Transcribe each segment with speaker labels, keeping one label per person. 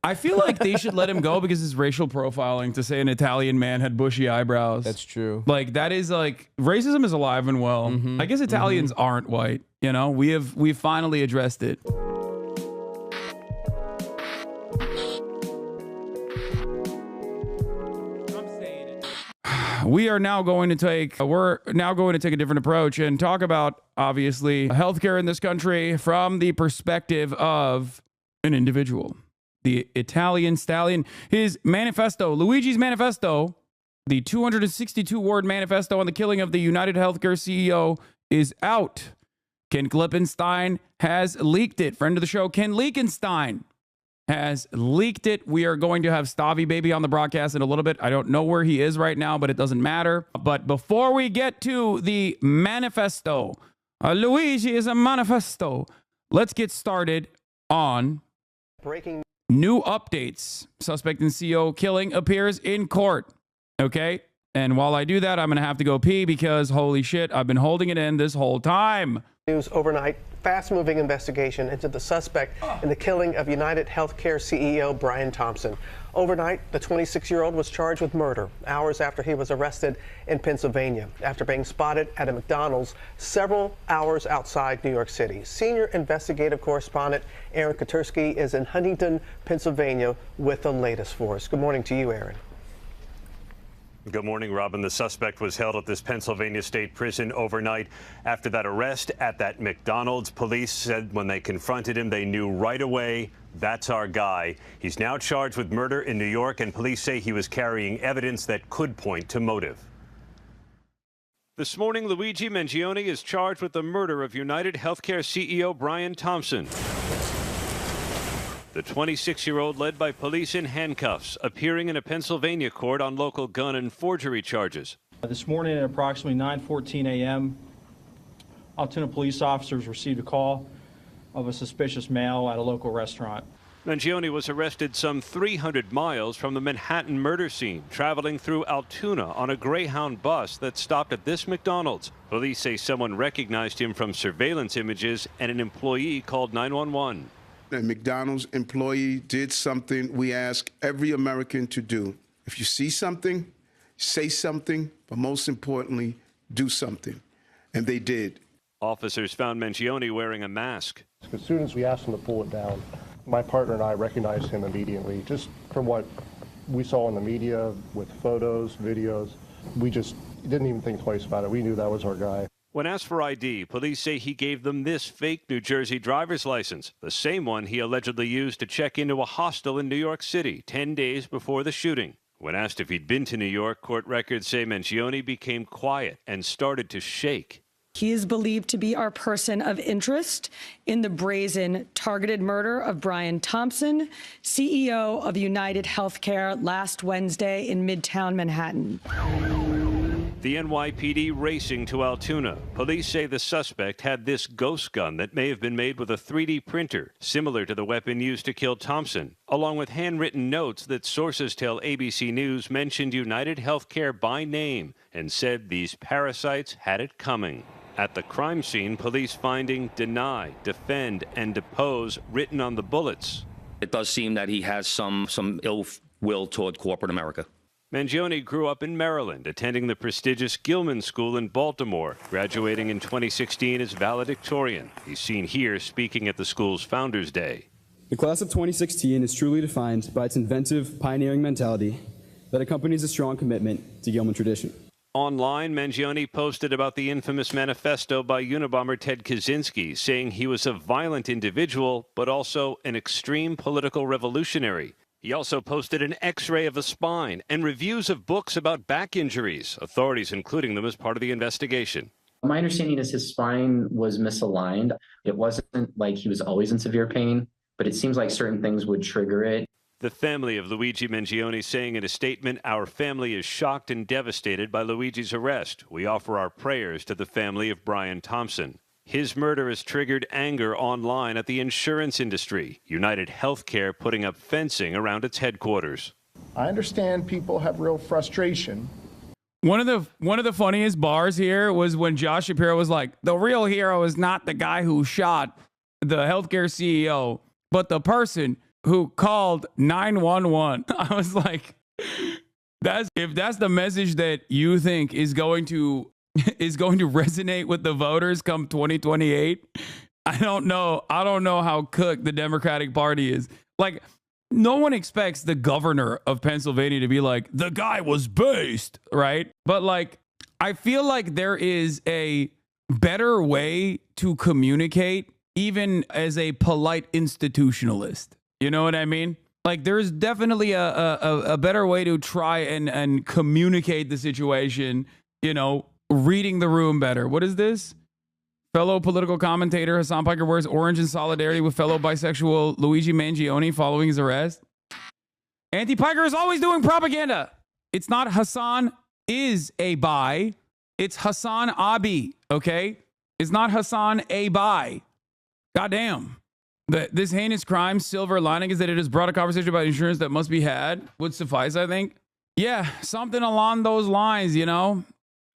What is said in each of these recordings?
Speaker 1: I feel like they should let him go because it's racial profiling to say an Italian man had bushy eyebrows.
Speaker 2: That's true.
Speaker 1: Like, that is like, racism is alive and well. I guess Italians aren't white. You know, we've finally addressed it. We're now going to take a different approach and talk about, obviously, healthcare in this country from the perspective of an individual. The Italian stallion, his manifesto, Luigi's manifesto, the 262-word manifesto on the killing of the United Healthcare CEO is out. Ken Klippenstein has leaked it. Friend of the show, Ken Leakenstein, has leaked it. We are going to have Stavy Baby on the broadcast in a little bit. I don't know where he is right now, but it doesn't matter. But before we get to the manifesto, Luigi is a manifesto. Let's get started on
Speaker 3: breaking
Speaker 1: new updates. Suspect in CEO killing appears in court. Okay? And while I do that, I'm going to have to go pee because, holy shit, I've been holding it in this whole time.
Speaker 3: News overnight, fast-moving investigation into the suspect in the killing of United Healthcare CEO Brian Thompson. Overnight, the 26-year-old was charged with murder hours after he was arrested in Pennsylvania after being spotted at a McDonald's several hours outside New York City. Senior investigative correspondent Aaron Katursky is in Huntington, Pennsylvania with the latest for us. Good morning to you, Aaron.
Speaker 4: Good morning, Robin. The suspect was held at this Pennsylvania state prison overnight after that arrest at that McDonald's. Police said when they confronted him, they knew right away, that's our guy. He's now charged with murder in New York, and police say he was carrying evidence that could point to motive. This morning, Luigi Mangione is charged with the murder of United Healthcare CEO Brian Thompson. The 26-year-old led by police in handcuffs, appearing in a Pennsylvania court on local gun and forgery charges.
Speaker 5: This morning at approximately 9:14 a.m., Altoona police officers received a call of a suspicious male at a local restaurant.
Speaker 4: Mangione was arrested some 300 miles from the Manhattan murder scene, traveling through Altoona on a Greyhound bus that stopped at this McDonald's. Police say someone recognized him from surveillance images and an employee called 911.
Speaker 6: A McDonald's employee did something we ask every American to do. If you see something, say something, but most importantly, do something. And they did.
Speaker 4: Officers found Mangione wearing a mask.
Speaker 7: As soon as we asked him to pull it down, my partner and I recognized him immediately. Just from what we saw in the media with photos, videos, we just didn't even think twice about it. We knew that was our guy.
Speaker 4: When asked for ID, police say he gave them this fake New Jersey driver's license, the same one he allegedly used to check into a hostel in New York City 10 days before the shooting. When asked if he'd been to New York, court records say Mangione became quiet and started to shake.
Speaker 8: He is believed to be our person of interest in the brazen targeted murder of Brian Thompson, CEO of United Healthcare, last Wednesday in Midtown Manhattan.
Speaker 4: The NYPD racing to Altoona. Police say the suspect had this ghost gun that may have been made with a 3D printer, similar to the weapon used to kill Thompson, along with handwritten notes that sources tell ABC News mentioned United Healthcare by name and said these parasites had it coming. At the crime scene, police finding deny, defend, and depose written on the bullets.
Speaker 9: It does seem that he has some ill will toward corporate America.
Speaker 4: Mangione grew up in Maryland, attending the prestigious Gilman School in Baltimore, graduating in 2016 as valedictorian. He's seen here speaking at the school's Founders Day.
Speaker 10: The class of 2016 is truly defined by its inventive, pioneering mentality that accompanies a strong commitment to Gilman tradition.
Speaker 4: Online, Mangione posted about the infamous manifesto by Unabomber Ted Kaczynski, saying he was a violent individual, but also an extreme political revolutionary. He also posted an X-ray of the spine and reviews of books about back injuries, authorities including them as part of the investigation.
Speaker 11: My understanding is his spine was misaligned. It wasn't like he was always in severe pain, but it seems like certain things would trigger it.
Speaker 4: The family of Luigi Mangione saying in a statement, "Our family is shocked and devastated by Luigi's arrest. We offer our prayers to the family of Brian Thompson." His murder has triggered anger online at the insurance industry. United Healthcare putting up fencing around its headquarters.
Speaker 7: I understand people have real frustration.
Speaker 1: One of the funniest bars here was when Josh Shapiro was like, the real hero is not the guy who shot the healthcare CEO, but the person who called 911. I was like, if that's the message that you think is going to resonate with the voters come 2028, I don't know how cooked the Democratic Party is. Like, no one expects the governor of Pennsylvania to be like, the guy was based, right? But like, I feel like there is a better way to communicate, even as a polite institutionalist. You know what I mean? Like, there's definitely a better way to try and communicate the situation, you know, reading the room better. What is this? Fellow political commentator Hassan Piker wears orange in solidarity with fellow bisexual Luigi Mangione following his arrest. Anti-Piker is always doing propaganda. It's not Hassan is a bi. It's Hasanabi, okay? It's not Hassan a bi. Goddamn. This heinous crime, silver lining is that it has brought a conversation about insurance that must be had. Would suffice, I think. Yeah, something along those lines, you know?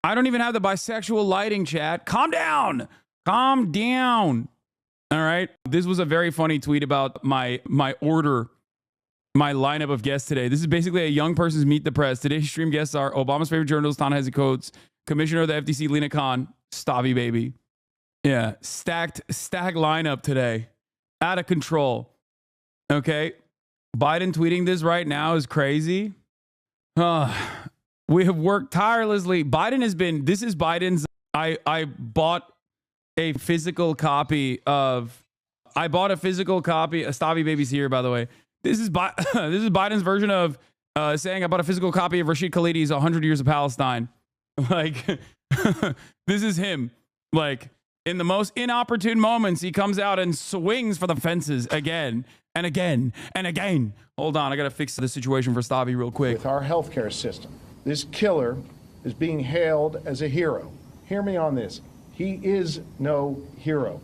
Speaker 1: I don't even have the bisexual lighting chat. Calm down. Calm down. All right. This was a very funny tweet about my lineup of guests today. This is basically a young person's Meet the Press. Today's stream guests are Obama's favorite journalist, Ta-Nehisi Coates, Commissioner of the FTC, Lena Khan, Stavy baby. Yeah. Stacked lineup today. Out of control. Okay. Biden tweeting this right now is crazy. We have worked tirelessly. This is Biden's. I bought a physical copy of Stavy baby's here, by the way. This is Biden's version of saying I bought a physical copy of Rashid Khalidi's 100 Years of Palestine. Like, this is him. Like, in the most inopportune moments, he comes out and swings for the fences again and again and again. Hold on, I got to fix the situation for Stavy real quick.
Speaker 2: With our healthcare system, this killer is being hailed as a hero. Hear me on this. He is no hero.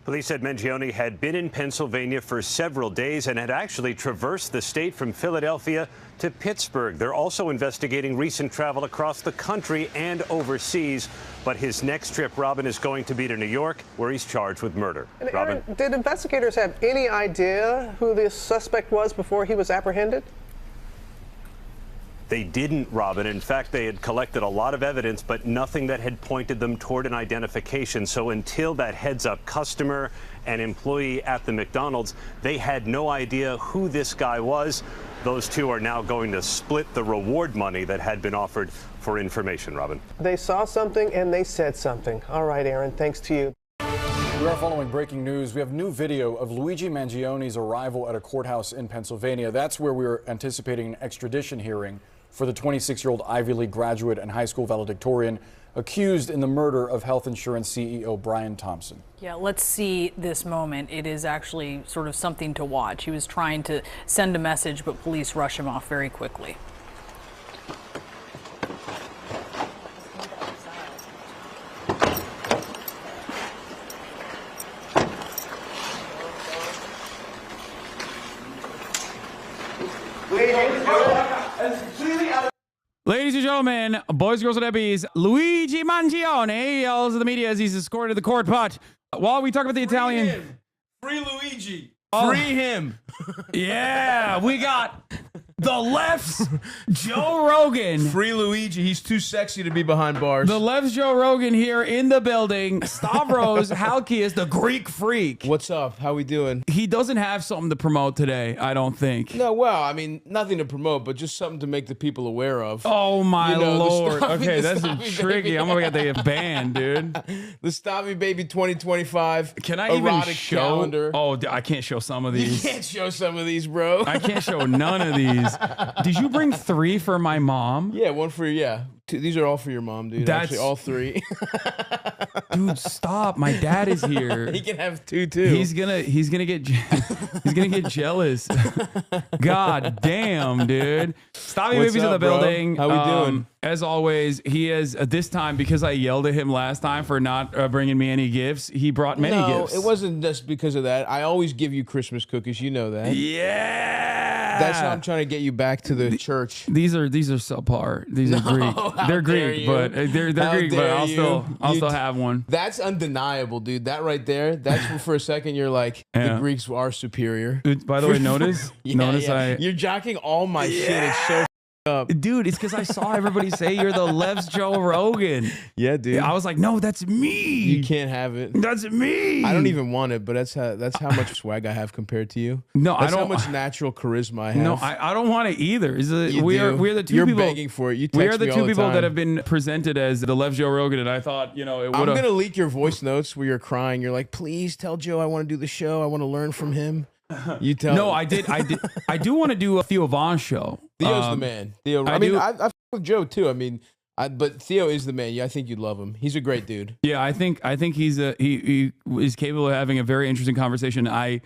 Speaker 4: Police said Mangione had been in Pennsylvania for several days and had actually traversed the state from Philadelphia to Pittsburgh. They're also investigating recent travel across the country and overseas. But his next trip, Robin, is going to be to New York, where he's charged with murder.
Speaker 3: And
Speaker 4: Robin?
Speaker 3: Aaron, did investigators have any idea who this suspect was before he was apprehended?
Speaker 4: They didn't, Robin. In fact, they had collected a lot of evidence, but nothing that had pointed them toward an identification. So until that heads-up customer and employee at the McDonald's, they had no idea who this guy was. Those two are now going to split the reward money that had been offered for information, Robin.
Speaker 3: They saw something and they said something. All right, Aaron, thanks to you.
Speaker 12: We are following breaking news. We have new video of Luigi Mangione's arrival at a courthouse in Pennsylvania. That's where we're anticipating an extradition hearing for the 26-year-old Ivy League graduate and high school valedictorian accused in the murder of health insurance CEO Brian Thompson.
Speaker 13: Yeah, let's see this moment. It is actually sort of something to watch. He was trying to send a message, but police rush him off very quickly.
Speaker 1: Ladies and gentlemen, boys, girls, and ebbies, Luigi Mangione yells at the media as he's escorted to the court. But while we talk about the Italian...
Speaker 14: Free Luigi.
Speaker 1: Oh.
Speaker 14: Free him.
Speaker 1: Yeah, we got the left's Joe Rogan.
Speaker 14: Free Luigi. He's too sexy to be behind bars.
Speaker 1: The left's Joe Rogan here in the building. Stavros Halkias, the Greek freak.
Speaker 14: What's up? How we doing?
Speaker 1: He doesn't have something to promote today, I don't think.
Speaker 14: No, well, I mean, nothing to promote, but just something to make the people aware of.
Speaker 1: Oh, my Lord. Okay, that's tricky.
Speaker 14: Baby.
Speaker 1: I'm going to get the banned, dude.
Speaker 14: The Stavy Baby 2025.
Speaker 1: Can I even show?
Speaker 14: Calendar.
Speaker 1: Oh, I can't show some of these.
Speaker 14: You can't show some of these, bro.
Speaker 1: I can't show none of these. Did you bring 3 for my mom?
Speaker 14: Yeah, one for these are all for your mom, dude.
Speaker 1: That's...
Speaker 14: Actually, all 3.
Speaker 1: Dude, stop! My dad is here.
Speaker 14: He can have 2 too.
Speaker 1: He's gonna get jealous. God damn, dude! Stavy Baby's in the building.
Speaker 14: How we doing?
Speaker 1: As always, he is this time because I yelled at him last time for not bringing me any gifts. He brought many gifts.
Speaker 14: It wasn't just because of that. I always give you Christmas cookies. You know that.
Speaker 1: Yeah.
Speaker 14: That's how I'm trying to get you back to the church.
Speaker 1: These are subpar. These are Greek. They're Greek, but they're Greek, but I'll still have one.
Speaker 14: That's undeniable, dude. That right there. That's for a second you're like the Greeks are superior.
Speaker 1: By the way, notice
Speaker 14: you're jocking all my shit. It's so up.
Speaker 1: Dude, it's because I saw everybody say you're the left's Joe Rogan.
Speaker 14: Yeah, dude.
Speaker 1: I was like, no, that's me.
Speaker 14: You can't have it.
Speaker 1: That's me.
Speaker 14: I don't even want it, but that's how much swag I have compared to you.
Speaker 1: No,
Speaker 14: that's
Speaker 1: I don't.
Speaker 14: How much natural charisma I have.
Speaker 1: No, I don't want it either. We're the 2
Speaker 14: You're
Speaker 1: people.
Speaker 14: begging for it. You text
Speaker 1: we are the
Speaker 14: me
Speaker 1: 2
Speaker 14: all
Speaker 1: people
Speaker 14: time.
Speaker 1: that have been presented as the left Joe Rogan, and I thought, it would.
Speaker 14: I'm gonna leak your voice notes where you're crying. You're like, please tell Joe I want to do the show. I want to learn from him. You tell.
Speaker 1: No, I did. I do want to do a Theo Von show.
Speaker 14: Theo's the man. Theo. I fuck with Joe too. But Theo is the man. Yeah, I think you'd love him. He's a great dude.
Speaker 1: Yeah, I think he is capable of having a very interesting conversation. I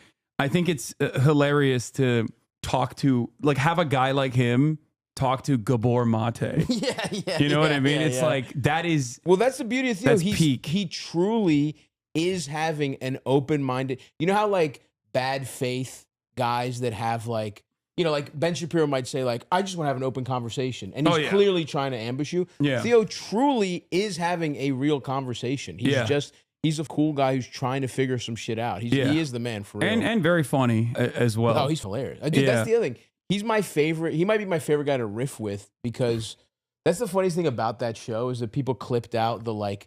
Speaker 1: think it's hilarious to talk to, like, have a guy like him talk to Gabor Mate.
Speaker 14: Yeah.
Speaker 1: You know what I mean? It's like, that is.
Speaker 14: Well, that's the beauty of Theo.
Speaker 1: That's peak.
Speaker 14: He truly is having an open-minded. You know how like bad faith guys that have like. Like Ben Shapiro might say, like, I just want to have an open conversation. And he's clearly trying to ambush you.
Speaker 1: Yeah.
Speaker 14: Theo truly is having a real conversation. He's a cool guy who's trying to figure some shit out. He is the man for real.
Speaker 1: And very funny as well.
Speaker 14: Oh, he's hilarious. Dude, that's the other thing. He's my favorite. He might be my favorite guy to riff with because that's the funniest thing about that show is that people clipped out the, like,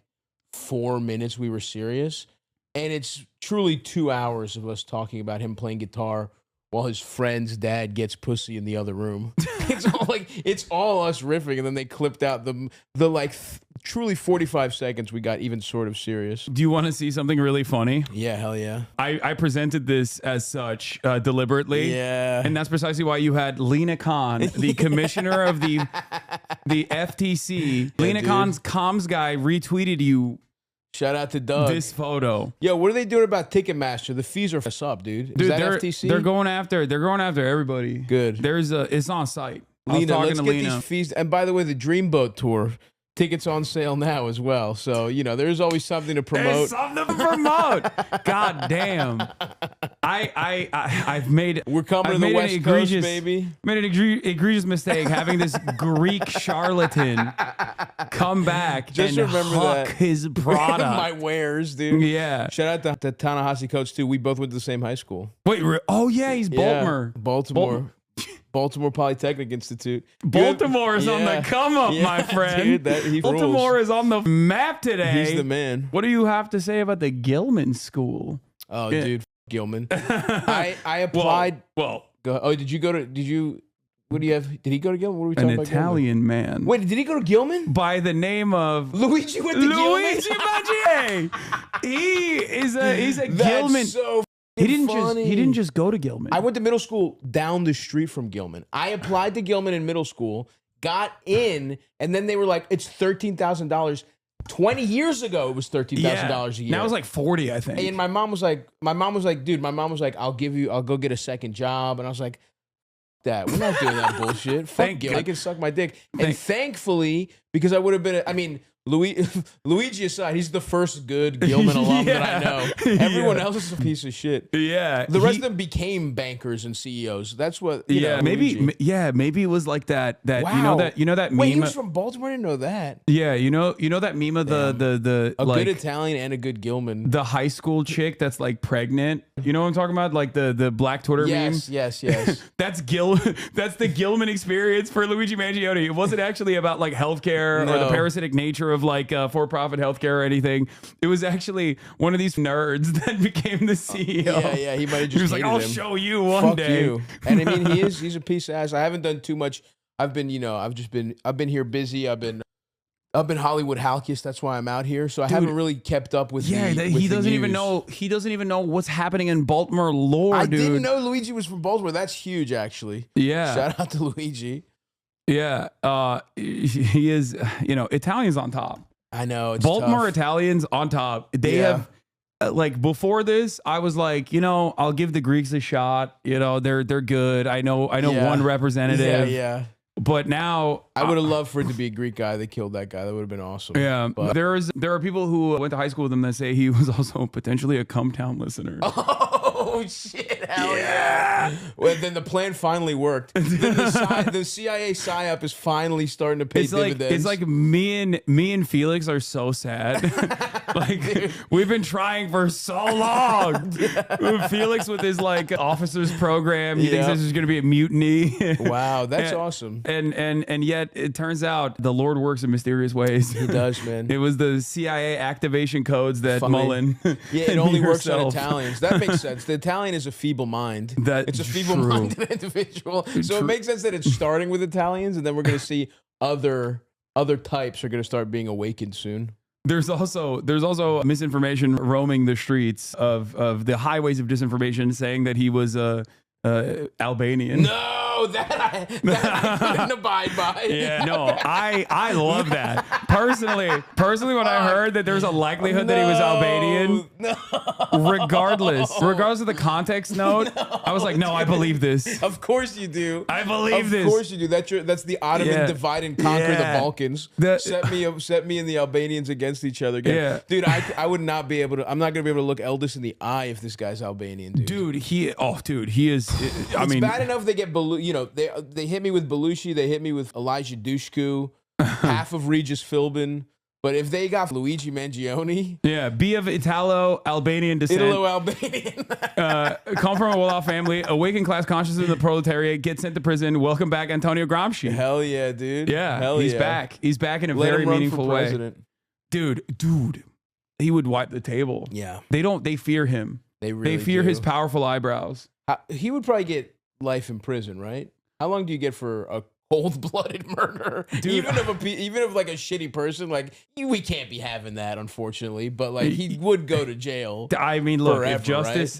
Speaker 14: 4 minutes we were serious. And it's truly 2 hours of us talking about him playing guitar while his friend's dad gets pussy in the other room. It's all us riffing, and then they clipped out the truly 45 seconds we got even sort of serious.
Speaker 1: Do you want to see something really funny?
Speaker 14: Yeah, hell yeah.
Speaker 1: I presented this as such deliberately.
Speaker 14: Yeah.
Speaker 1: And that's precisely why you had Lena Khan, the commissioner of the FTC. Lena Khan's comms guy retweeted you.
Speaker 14: Shout out to Doug.
Speaker 1: This photo.
Speaker 14: Yo, what are they doing about Ticketmaster? The fees are up, dude.
Speaker 1: Dude,
Speaker 14: is that FTC?
Speaker 1: They're going after everybody.
Speaker 14: Good.
Speaker 1: It's on site.
Speaker 14: Lena, let's get these fees. And by the way, the Dreamboat tour tickets on sale now as well. So, there's always something to promote.
Speaker 1: There's something to promote. God damn. I've made.
Speaker 14: We're coming to the West Coast, baby.
Speaker 1: Made an egregious mistake having this Greek charlatan come back
Speaker 14: Just
Speaker 1: and
Speaker 14: remember
Speaker 1: huck
Speaker 14: that.
Speaker 1: his product.
Speaker 14: My wares, dude.
Speaker 1: Yeah.
Speaker 14: Shout out to Ta-Nehisi Coates too. We both went to the same high school.
Speaker 1: Wait, oh yeah, he's Baltimore.
Speaker 14: Baltimore Polytechnic Institute.
Speaker 1: Baltimore is on the come up, my friend.
Speaker 14: Dude,
Speaker 1: Baltimore is on the map today.
Speaker 14: He's the man.
Speaker 1: What do you have to say about the Gilman School?
Speaker 14: Oh, dude, Gilman. I applied. Did you? What do you have? Did he go to Gilman? What are we talking
Speaker 1: An
Speaker 14: about?
Speaker 1: Italian man.
Speaker 14: Wait, did he go to Gilman?
Speaker 1: By the name of
Speaker 14: Luigi went to Gilman.
Speaker 1: Luigi Mangione. He's a Gilman.
Speaker 14: So
Speaker 1: he didn't just go to Gilman.
Speaker 14: I went to middle school down the street from Gilman. I applied to Gilman in middle school, got in, and then they were like, it's $13,000. 20 years ago, it was $13,000 a year.
Speaker 1: Now it's like 40, I think.
Speaker 14: And my mom was like, I'll go get a second job. And I was like, that. We're not doing that bullshit. Fuck Gil. They can suck my dick. And thankfully, because I would have been, Luigi aside, he's the first good Gilman alum that I know. Everyone else is a piece of shit.
Speaker 1: Yeah.
Speaker 14: The rest of them became bankers and CEOs. That's what,
Speaker 1: maybe it was like that.
Speaker 14: Wow.
Speaker 1: You know that meme.
Speaker 14: Wait, he was from Baltimore? I didn't know that.
Speaker 1: Yeah, you know that meme of the
Speaker 14: a
Speaker 1: like,
Speaker 14: good Italian and a good Gilman.
Speaker 1: The high school chick that's like pregnant. You know what I'm talking about? Like the Black Twitter meme.
Speaker 14: Yes.
Speaker 1: That's That's the Gilman experience for Luigi Mangione. It wasn't actually about like healthcare or the parasitic nature of like for-profit healthcare or anything. It was actually one of these nerds that became the CEO.
Speaker 14: Yeah. He might have just.
Speaker 1: He was like, "I'll show you one day."
Speaker 14: You. And I mean, he's a piece of ass. I haven't done too much. I've been here busy. I've been Hollywood Halkias. That's why I'm out here. So I haven't really kept up with.
Speaker 1: He doesn't even know. He doesn't even know what's happening in Baltimore lore,
Speaker 14: I
Speaker 1: dude.
Speaker 14: didn't know Luigi was from Baltimore. That's huge, actually.
Speaker 1: Yeah.
Speaker 14: Shout out to Luigi.
Speaker 1: Yeah. He is. Italians on top.
Speaker 14: I know. It's
Speaker 1: Baltimore
Speaker 14: tough.
Speaker 1: Italians on top. They have. Like before this, I was like, I'll give the Greeks a shot. They're good. I know one representative.
Speaker 14: Yeah.
Speaker 1: But now
Speaker 14: I would have loved for it to be a Greek guy that killed that guy. That would have been awesome.
Speaker 1: Yeah.
Speaker 14: But
Speaker 1: there are people who went to high school with him that say he was also potentially a Come Town listener.
Speaker 14: Oh Oh shit! Hell yeah! Well, then the plan finally worked. The CIA psyop is finally starting to pay dividends.
Speaker 1: It's like me and Felix are so sad. Like we've been trying for so long. Felix with his like officers program, he thinks this is going to be a mutiny.
Speaker 14: Wow, that's awesome.
Speaker 1: And yet it turns out the Lord works in mysterious ways.
Speaker 14: He does, man.
Speaker 1: It was the CIA activation codes that Mullen.
Speaker 14: Yeah, it only works on Italians. That makes sense. The Italian is a feeble mind. It's a feeble-minded individual. So it makes sense that it's starting with Italians, and then we're going to see other types are going to start being awakened soon.
Speaker 1: There's also misinformation roaming the streets of the highways of disinformation, saying that he was Albanian.
Speaker 14: No, that I couldn't abide by.
Speaker 1: Yeah, no, I love that. Personally, when I heard that there's a likelihood that he was Albanian, regardless of the context note, I was like, no, I believe this.
Speaker 14: Of course you do.
Speaker 1: I believe this.
Speaker 14: Of course you do. That's the Ottoman divide and conquer the Balkans. Set me and the Albanians against each other again. Dude, I would not be able to. I'm not gonna be able to look Eldest in the eye if this guy's Albanian, dude.
Speaker 1: Dude, he is. I mean,
Speaker 14: it's bad enough they get they hit me with Belushi, they hit me with Elijah Dushku, half of Regis Philbin. But if they got Luigi Mangione,
Speaker 1: be of Italo-Albanian descent,
Speaker 14: Italo-Albanian,
Speaker 1: come from a well-off family, awaken class consciousness of the proletariat, get sent to prison. Welcome back, Antonio Gramsci.
Speaker 14: Hell yeah, dude.
Speaker 1: Yeah, he's back. He's back in a
Speaker 14: Let
Speaker 1: very
Speaker 14: him run
Speaker 1: meaningful
Speaker 14: for
Speaker 1: way.
Speaker 14: president.
Speaker 1: Dude, he would wipe the table.
Speaker 14: Yeah,
Speaker 1: they fear him.
Speaker 14: They
Speaker 1: fear his powerful eyebrows.
Speaker 14: He would probably get life in prison, right? How long do you get for a cold-blooded murder? Dude, even of like a shitty person, like we can't be having that, unfortunately. But like he would go to jail.
Speaker 1: I mean, look,
Speaker 14: forever,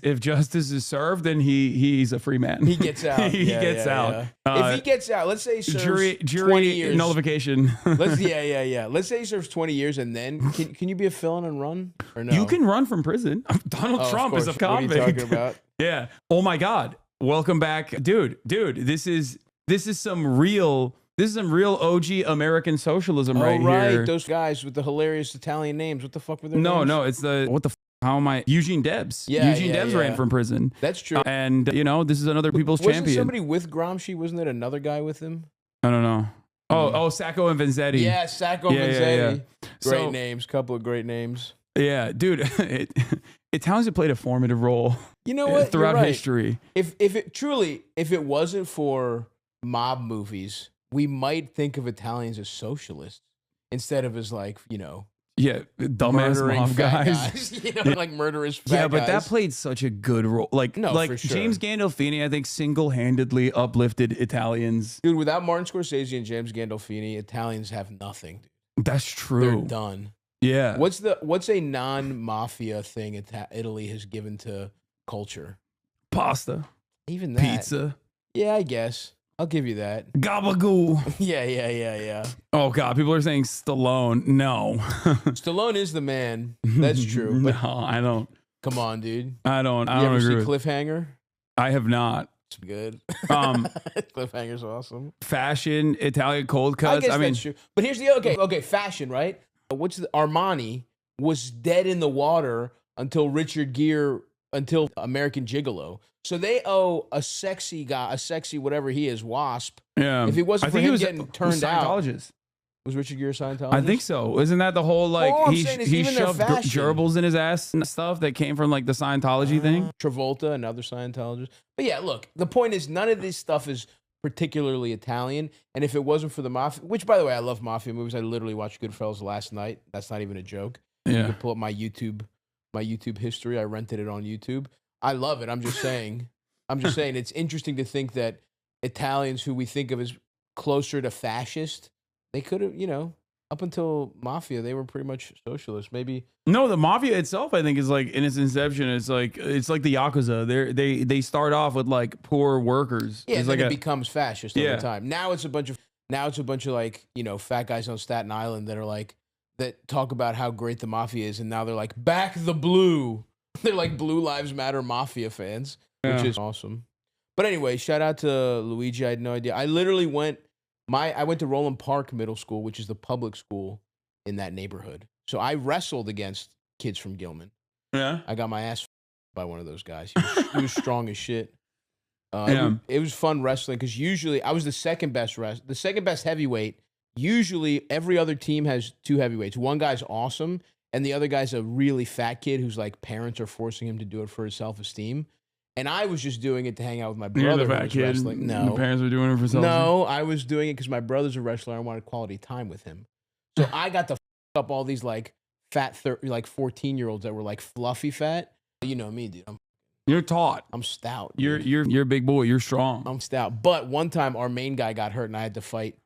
Speaker 1: if justice is served, then he's a free man.
Speaker 14: He gets out.
Speaker 1: He gets out.
Speaker 14: If he gets out, let's say he serves
Speaker 1: jury
Speaker 14: 20 years.
Speaker 1: nullification.
Speaker 14: Let's say he serves 20 years, and then can you be a felon and run or no?
Speaker 1: You can run from prison. Donald Trump is a convict.
Speaker 14: What are you talking about?
Speaker 1: Yeah. Oh my God. Welcome back, dude. This is some real OG American socialism right here.
Speaker 14: Those guys with the hilarious Italian names. What the fuck were their names?
Speaker 1: No, it's how am I? Eugene Debs. Eugene Debs ran from prison.
Speaker 14: That's true.
Speaker 1: And this is another people's champion.
Speaker 14: Wasn't somebody with Gramsci? Wasn't there another guy with him?
Speaker 1: I don't know. Oh, Sacco and Vanzetti.
Speaker 14: Yeah, Sacco and Vanzetti.
Speaker 1: Yeah.
Speaker 14: Great names. Couple of great names.
Speaker 1: Yeah, dude. Italians have played a formative role.
Speaker 14: You know what?
Speaker 1: Throughout history.
Speaker 14: If it wasn't for mob movies, we might think of Italians as socialists instead of as like,
Speaker 1: dumbass mob guys.
Speaker 14: Like murderous fat guys.
Speaker 1: But that played such a good role. For sure. James Gandolfini, I think, single-handedly uplifted Italians.
Speaker 14: Dude, without Martin Scorsese and James Gandolfini, Italians have nothing.
Speaker 1: That's true.
Speaker 14: They're done.
Speaker 1: Yeah.
Speaker 14: What's a non-mafia thing Italy has given to culture?
Speaker 1: Pasta.
Speaker 14: Even that.
Speaker 1: Pizza.
Speaker 14: Yeah, I guess. I'll give you that.
Speaker 1: Gabagool.
Speaker 14: Yeah.
Speaker 1: Oh, God. People are saying Stallone. No.
Speaker 14: Stallone is the man. That's true. But
Speaker 1: no, I don't.
Speaker 14: Come on, dude.
Speaker 1: I don't
Speaker 14: ever
Speaker 1: agree
Speaker 14: see Cliffhanger?
Speaker 1: I have not.
Speaker 14: It's good. Cliffhanger's awesome.
Speaker 1: Fashion, Italian cold cuts.
Speaker 14: I guess that's true. But here's the okay, fashion, right? Armani was dead in the water until Richard Gere, until American Gigolo. So they owe a sexy guy, a sexy whatever he is, WASP.
Speaker 1: Yeah.
Speaker 14: If it wasn't for him getting turned out. Was Richard Gere a Scientologist?
Speaker 1: I think so. Isn't that the whole he shoved gerbils in his ass and stuff that came from like the Scientology thing?
Speaker 14: Travolta, another Scientologist. But yeah, look, the point is none of this stuff is particularly Italian. And if it wasn't for the mafia, which by the way, I love mafia movies. I literally watched Goodfellas last night. That's not even a joke.
Speaker 1: Yeah.
Speaker 14: You can pull up my YouTube history. I rented it on YouTube. I love it. I'm just saying it's interesting to think that Italians who we think of as closer to fascist, they could have, up until mafia, they were pretty much socialist. Maybe
Speaker 1: no, the mafia itself, I think, is like in its inception, it's like the Yakuza. They start off with like poor workers.
Speaker 14: Yeah,
Speaker 1: it's
Speaker 14: and
Speaker 1: like
Speaker 14: it becomes fascist over time. Now it's a bunch of like, fat guys on Staten Island that talk about how great the mafia is, and now they're like, back the blue. They're like Blue Lives Matter mafia fans, which is awesome. But anyway, shout out to Luigi. I had no idea. I literally went to Roland Park Middle School, which is the public school in that neighborhood. So I wrestled against kids from Gilman.
Speaker 1: Yeah.
Speaker 14: I got my ass by one of those guys. He was strong as shit.
Speaker 1: Yeah.
Speaker 14: It was fun wrestling because usually I was the second best heavyweight. Usually every other team has 2 heavyweights. One guy's awesome, and the other guy's a really fat kid whose like parents are forcing him to do it for his self-esteem. And I was just doing it to hang out with my brother.
Speaker 1: You're the
Speaker 14: who
Speaker 1: fat
Speaker 14: was
Speaker 1: kid.
Speaker 14: wrestling. No,
Speaker 1: The parents were doing it for self-esteem.
Speaker 14: no, I was doing it because my brother's a wrestler. I wanted quality time with him. So I got to up all these like fat 14-year-olds that were like fluffy fat. You know me, dude.
Speaker 1: You're taut.
Speaker 14: I'm stout.
Speaker 1: You're a big boy. You're strong.
Speaker 14: I'm stout. But one time our main guy got hurt and I had to fight.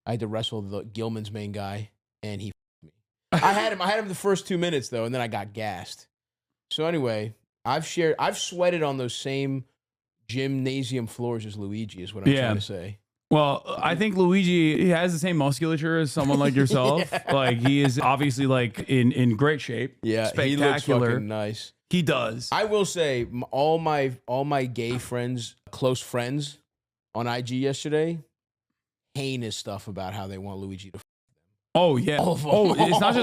Speaker 14: I had to wrestle the Gilman's main guy, and he me. I had him the first 2 minutes though, and then I got gassed. So anyway, I've sweated on those same gymnasium floors as Luigi is what I'm trying to say.
Speaker 1: Well, I think Luigi has the same musculature as someone like yourself.
Speaker 14: Yeah.
Speaker 1: Like he is obviously like in great shape.
Speaker 14: Yeah,
Speaker 1: spectacular.
Speaker 14: he looks fucking nice.
Speaker 1: He does.
Speaker 14: I will say, all my gay friends, close friends, on IG yesterday, heinous stuff about how they want Luigi to.
Speaker 1: Oh yeah.
Speaker 14: All of them.
Speaker 1: Oh, it's not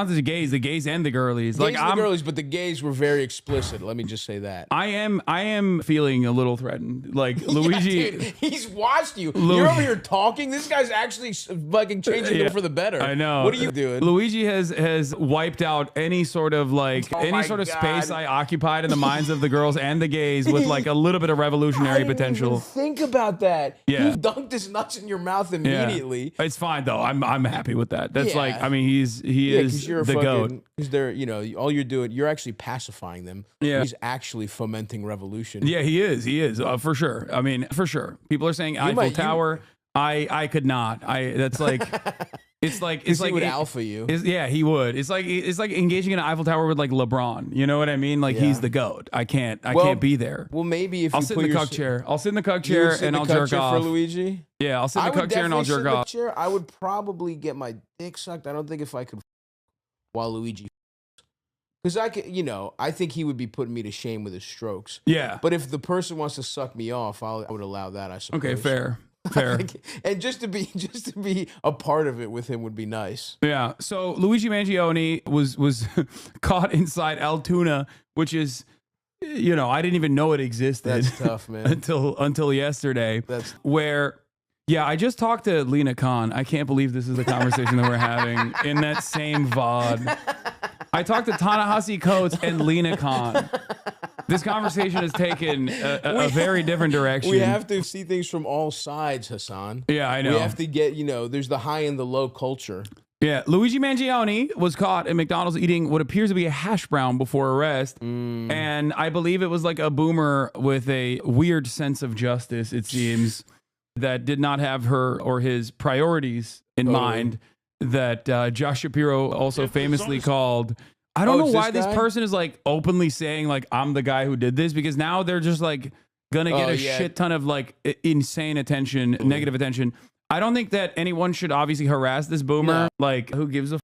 Speaker 1: just the gays and the girlies.
Speaker 14: Gays
Speaker 1: Like
Speaker 14: and the girlies, but the gays were very explicit. Let me just say that.
Speaker 1: I am feeling a little threatened. Like Luigi,
Speaker 14: Yeah, dude, he's watched you. You're over here talking. This guy's actually fucking changing it for the better.
Speaker 1: I know.
Speaker 14: What are you doing?
Speaker 1: Luigi has wiped out any sort of space I occupied in the minds of the girls and the gays with like a little bit of revolutionary potential.
Speaker 14: Think about that.
Speaker 1: Yeah.
Speaker 14: He dunked his nuts in your mouth immediately.
Speaker 1: It's fine though. I'm happy with that. That's
Speaker 14: Yeah.
Speaker 1: like, I mean, he is
Speaker 14: you're
Speaker 1: the goat.
Speaker 14: Because they're, all you're doing, you're actually pacifying them.
Speaker 1: Yeah.
Speaker 14: He's actually fomenting revolution.
Speaker 1: Yeah, he is for sure. I mean, for sure. People are saying Eiffel Tower. I could not. That's like, it's like
Speaker 14: he would alpha you.
Speaker 1: Yeah, he would. It's like engaging in an Eiffel Tower with like LeBron. You know what I mean? Like he's the goat. I can't be there.
Speaker 14: Well, maybe if
Speaker 1: I'll
Speaker 14: you
Speaker 1: sit in the cuck chair. I'll sit in the cuck chair and I'll jerk off.
Speaker 14: For Luigi.
Speaker 1: Yeah, I'll sit in the cuck chair and I'll jerk off.
Speaker 14: I would probably get my dick sucked. I don't think if I could while Luigi. Because I could, I think he would be putting me to shame with his strokes.
Speaker 1: Yeah.
Speaker 14: But if the person wants to suck me off, I would allow that, I suppose.
Speaker 1: Okay, fair.
Speaker 14: And just to be a part of it with him would be nice.
Speaker 1: Yeah. So Luigi Mangione was caught inside Altoona, which is, I didn't even know it existed.
Speaker 14: That's tough, man.
Speaker 1: until yesterday. Yeah, I just talked to Lena Khan. I can't believe this is the conversation that we're having in that same VOD. I talked to Ta-Nehisi Coates and Lena Khan. This conversation has taken a very different direction.
Speaker 14: We have to see things from all sides, Hasan.
Speaker 1: Yeah, I know.
Speaker 14: We have to get, there's the high and the low culture.
Speaker 1: Yeah, Luigi Mangione was caught at McDonald's eating what appears to be a hash brown before arrest. And I believe it was like a boomer with a weird sense of justice, it seems, that did not have her or his priorities in mind, that Josh Shapiro also famously called. I don't know why this person is like openly saying like, I'm the guy who did this, because now they're just like gonna get a shit ton of like insane attention, negative attention. I don't think that anyone should obviously harass this boomer. No. Like, who gives a f?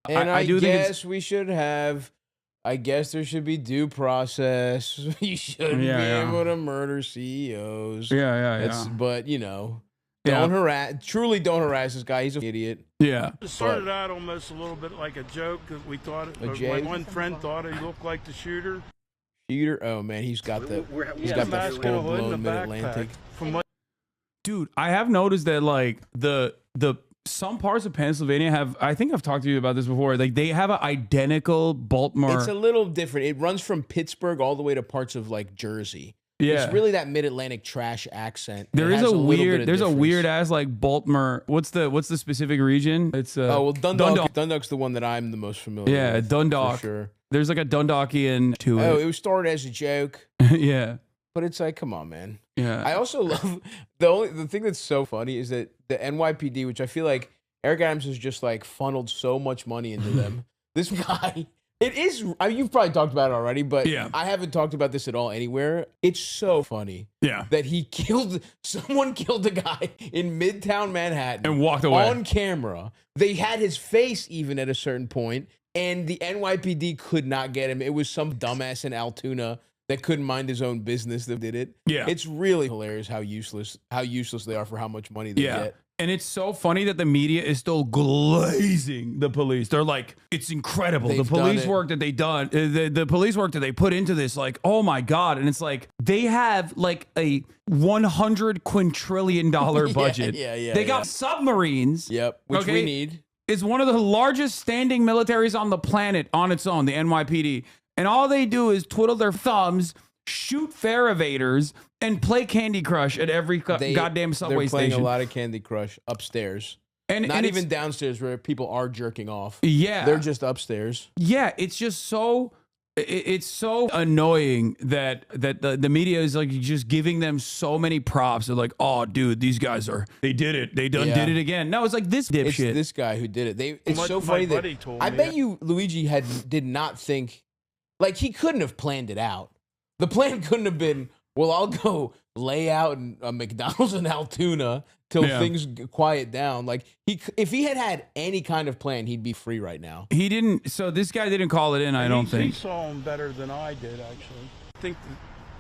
Speaker 14: And I do guess we should have. I guess there should be due process. You shouldn't be able to murder CEOs. But don't harass. Truly, don't harass this guy. He's an idiot.
Speaker 1: Yeah.
Speaker 15: It started out almost a little bit like a joke because we thought my one friend thought he looked like the shooter.
Speaker 14: Oh man, he's got the full blown Mid-Atlantic.
Speaker 1: Dude, I have noticed that like the some parts of Pennsylvania have, I think I've talked to you about this before, like they have an identical Baltimore.
Speaker 14: It's a little different. It runs from Pittsburgh all the way to parts of like Jersey.
Speaker 1: Yeah.
Speaker 14: It's really that Mid-Atlantic trash accent.
Speaker 1: There's a weird ass like Baltimore. What's the specific region? It's
Speaker 14: Dundalk. Dundalk's the one that I'm the most familiar with.
Speaker 1: Yeah, Dundalk.
Speaker 14: For sure.
Speaker 1: There's like a Dundalkian to it.
Speaker 14: Oh, it was started as a joke.
Speaker 1: Yeah.
Speaker 14: But it's like, come on, man.
Speaker 1: Yeah.
Speaker 14: I also love the thing that's so funny is that the NYPD, which I feel like Eric Adams has just like funneled so much money into them. This guy, you've probably talked about it already, but I haven't talked about this at all anywhere. It's so funny.
Speaker 1: Yeah.
Speaker 14: That someone killed a guy in Midtown Manhattan
Speaker 1: and walked away
Speaker 14: on camera. They had his face even at a certain point, and the NYPD could not get him. It was some dumbass in Altoona that couldn't mind his own business that did it.
Speaker 1: Yeah.
Speaker 14: It's really hilarious how useless they are for how much money they get.
Speaker 1: And it's so funny that the media is still glazing the police. They're like, it's incredible. The police work that they done, the police work that they put into this, like, oh my God. And it's like, they have like a $100 quintillion budget. They got submarines.
Speaker 14: Which we need.
Speaker 1: It's one of the largest standing militaries on the planet on its own, the NYPD. And all they do is twiddle their thumbs, shoot fare evaders, and play Candy Crush at every goddamn subway
Speaker 14: They're playing
Speaker 1: station.
Speaker 14: a lot of Candy Crush upstairs.
Speaker 1: And
Speaker 14: not
Speaker 1: and
Speaker 14: even downstairs where people are jerking off.
Speaker 1: Yeah.
Speaker 14: They're just upstairs.
Speaker 1: Yeah, it's just so it's so annoying that the media is like just giving them so many props. They're like, oh dude, these guys they did it. They did it again. No, it's like this dipshit.
Speaker 14: It's this guy who did it. It's so funny that I bet you Luigi did not think, like, he couldn't have planned it out. The plan couldn't have been, well, I'll go lay out in a McDonald's in Altoona till things quiet down. Like, if he had any kind of plan, he'd be free right now.
Speaker 1: He didn't. So this guy didn't call it in. I don't think.
Speaker 15: He saw him better than I did, actually. I think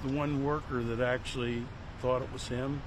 Speaker 15: the one worker that actually thought it was him,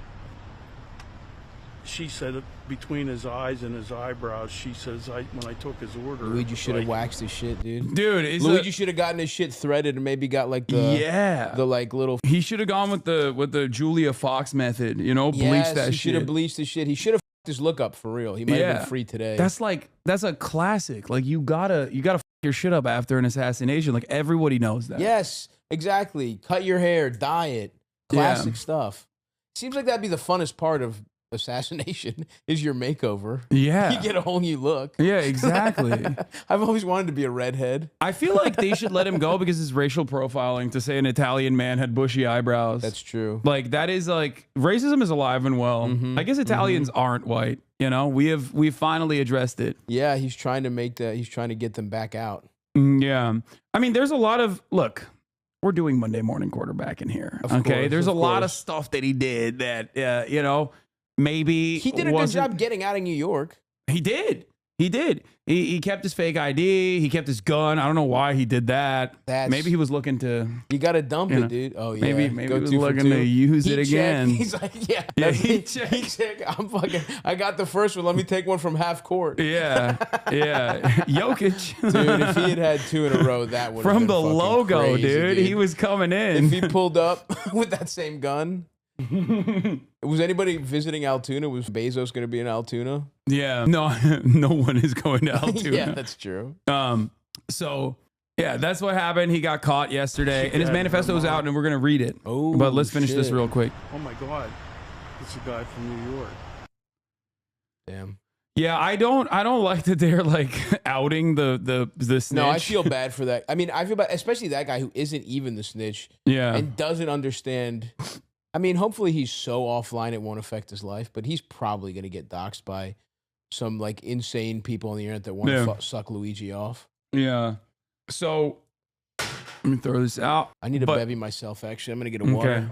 Speaker 15: she said it between his eyes and his eyebrows. She says, when I took his order,
Speaker 14: Luigi should have waxed his shit, dude.
Speaker 1: Luigi
Speaker 14: should have gotten his shit threaded and maybe got like the like little.
Speaker 1: He should have gone with the Julia Fox method. You know, bleach that
Speaker 14: he
Speaker 1: shit.
Speaker 14: should have bleached his shit. He should have his look up for real. He might have been free today.
Speaker 1: That's a classic. Like you gotta f your shit up after an assassination. Like everybody knows that.
Speaker 14: Yes, exactly. Cut your hair, dye it. Classic stuff. Seems like that'd be the funnest part of assassination is your makeover.
Speaker 1: Yeah.
Speaker 14: You get a whole new look.
Speaker 1: Yeah, exactly.
Speaker 14: I've always wanted to be a redhead.
Speaker 1: I feel like they should let him go because it's racial profiling to say an Italian man had bushy eyebrows.
Speaker 14: That's true.
Speaker 1: Like that is like racism is alive and well. I guess Italians aren't white. You know, we've finally addressed it.
Speaker 14: Yeah, he's trying to get them back out.
Speaker 1: Yeah. I mean, there's a lot of we're doing Monday morning quarterback in here. There's a lot of stuff that he did that you know, maybe
Speaker 14: he did a good job getting out of New York.
Speaker 1: He did. He kept his fake ID. He kept his gun. I don't know why he did that. Maybe he was looking to.
Speaker 14: You got to dump it, dude. Oh yeah.
Speaker 1: Maybe he was looking to use it again.
Speaker 14: He's like, he checked. I got the first one. Let me take one from half court.
Speaker 1: Yeah. Jokic,
Speaker 14: dude. If he had two in a row, that would
Speaker 1: from the logo,
Speaker 14: crazy,
Speaker 1: dude. He was coming in.
Speaker 14: If he pulled up with that same gun. Was anybody visiting Altoona? Was Bezos going to be in Altoona?
Speaker 1: Yeah. No one is going to Altoona.
Speaker 14: Yeah, that's true.
Speaker 1: So yeah, that's what happened. He got caught yesterday, and his manifesto is out, and we're going to read it.
Speaker 14: Oh,
Speaker 1: but let's finish this real quick.
Speaker 15: Oh my God, it's a guy from New York.
Speaker 14: Damn.
Speaker 1: Yeah, I don't like that they're like outing the snitch.
Speaker 14: No, I feel bad for that. I mean, I feel bad, especially that guy who isn't even the snitch.
Speaker 1: Yeah.
Speaker 14: And doesn't understand. I mean, hopefully he's so offline it won't affect his life, but he's probably going to get doxxed by some like insane people on the internet that want to suck Luigi off.
Speaker 1: Yeah. So let me throw this out.
Speaker 14: I need to bevy myself, actually. I'm going to get a water.
Speaker 1: Okay.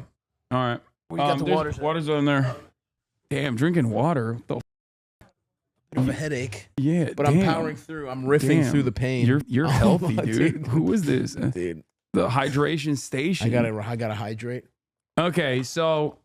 Speaker 1: All right.
Speaker 14: We got the
Speaker 1: water's on there. Damn, drinking water. What the
Speaker 14: bit of a headache.
Speaker 1: Yeah,
Speaker 14: but I'm powering through. I'm riffing through the pain.
Speaker 1: You're healthy, dude. Who is this?
Speaker 14: Dude.
Speaker 1: The hydration station.
Speaker 14: I gotta hydrate.
Speaker 1: Okay, so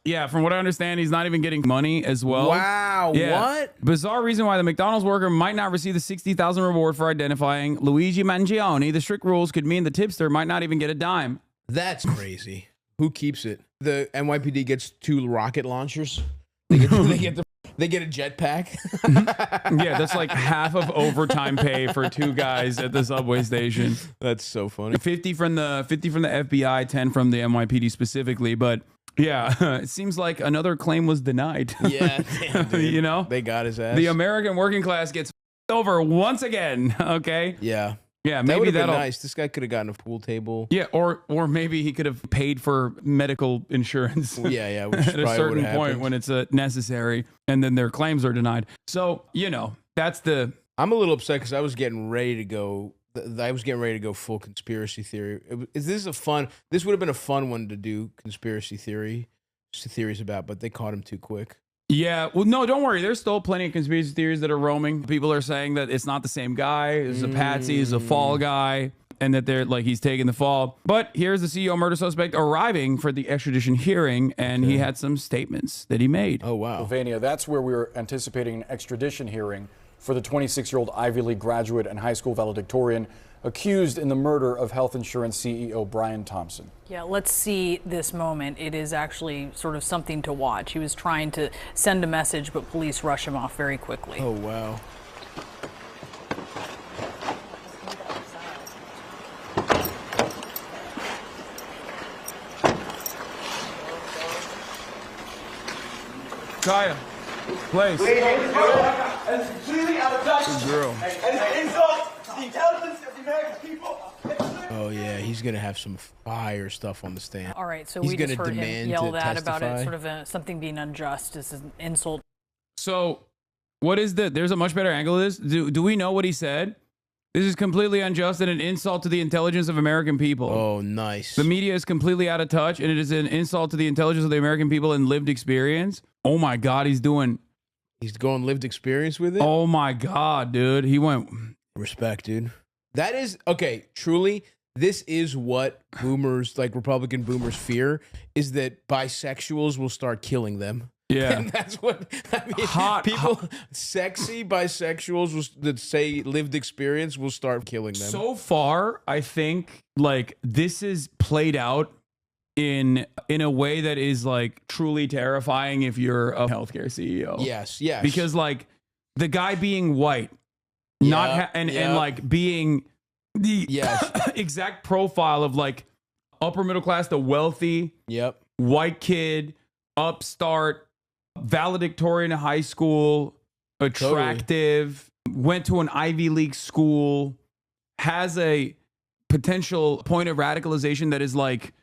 Speaker 1: yeah, from what I understand, he's not even getting money as well.
Speaker 14: Wow, what?
Speaker 1: Bizarre reason why the McDonald's worker might not receive the $60,000 reward for identifying Luigi Mangione. The strict rules could mean the tipster might not even get a dime.
Speaker 14: That's crazy. Who keeps it? The NYPD gets 2 rocket launchers. They get a jetpack.
Speaker 1: Yeah, that's like half of overtime pay for 2 guys at the subway station.
Speaker 14: That's so funny.
Speaker 1: 50 from the FBI, 10 from the NYPD specifically. But yeah, it seems like another claim was denied.
Speaker 14: Yeah, damn, dude.
Speaker 1: You know,
Speaker 14: they got his ass.
Speaker 1: The American working class gets over once again. Okay.
Speaker 14: Yeah.
Speaker 1: Yeah,
Speaker 14: that
Speaker 1: maybe
Speaker 14: would have been
Speaker 1: that'll
Speaker 14: nice. This guy could have gotten a pool table.
Speaker 1: Yeah, or maybe he could have paid for medical insurance.
Speaker 14: Yeah, which
Speaker 1: at a certain point when it's necessary, and then their claims are denied. So that's the.
Speaker 14: I'm a little upset because I was getting ready to go. I was getting ready to go full conspiracy theory. This would have been a fun one to do conspiracy theories about, but they caught him too quick.
Speaker 1: Yeah, well, no, don't worry. There's still plenty of conspiracy theories that are roaming. People are saying that it's not the same guy. It's a patsy. It's a fall guy. and that they're like he's taking the fall. But here's the CEO murder suspect arriving for the extradition hearing, and he had some statements that he made.
Speaker 14: Oh, wow.
Speaker 12: Pennsylvania, that's where we're anticipating an extradition hearing for the 26-year-old Ivy League graduate and high school valedictorian accused in the murder of health insurance CEO Brian Thompson.
Speaker 13: Yeah, let's see this moment. It is actually sort of something to watch. He was trying to send a message, but police rush him off very quickly.
Speaker 14: Oh, wow.
Speaker 1: Kaya, place.
Speaker 16: And it's completely out of touch.
Speaker 14: Good girl.
Speaker 16: And it's an insult to the intelligence of the American people.
Speaker 14: Oh, yeah, he's going to have some fire stuff on the stand.
Speaker 13: All right, so
Speaker 14: he's
Speaker 13: we just
Speaker 14: gonna
Speaker 13: heard him
Speaker 14: demand
Speaker 13: yell
Speaker 14: to
Speaker 13: that about it,
Speaker 14: testify.
Speaker 13: sort of something being unjust. This is an insult.
Speaker 1: So, what is the? There's a much better angle of this. Do we know what he said? This is completely unjust and an insult to the intelligence of American people.
Speaker 14: Oh, nice.
Speaker 1: The media is completely out of touch, and it is an insult to the intelligence of the American people and lived experience. Oh my God, he's going
Speaker 14: lived experience with it?
Speaker 1: Oh my God, dude. He went.
Speaker 14: Respect, dude. That is, okay, truly, this is what boomers, like Republican boomers, fear, is that bisexuals will start killing them.
Speaker 1: Yeah.
Speaker 14: And that's what, I mean, people, sexy bisexuals that say lived experience will start killing them.
Speaker 1: So far, I think, like, this is played out in a way that is, like, truly terrifying if you're a healthcare CEO.
Speaker 14: Yes, yes.
Speaker 1: Because, like, the guy being white, and like being the exact profile of like upper middle class, the wealthy, white kid, upstart, valedictorian in high school, attractive, went to an Ivy League school, has a potential point of radicalization that is like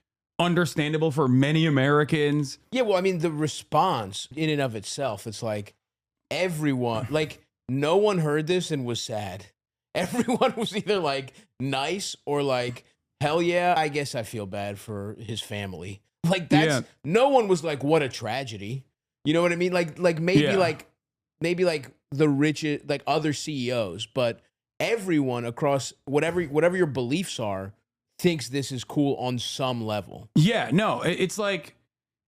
Speaker 1: understandable for many Americans.
Speaker 14: Yeah, well, I mean, the response in and of itself, it's like everyone, like, no one heard this and was sad. Everyone was either like nice or like, hell yeah, I guess I feel bad for his family. Like that's no one was like, what a tragedy. You know what I mean? Like maybe like the richest, like other CEOs, but everyone across whatever your beliefs are thinks this is cool on some level.
Speaker 1: Yeah, no, it's like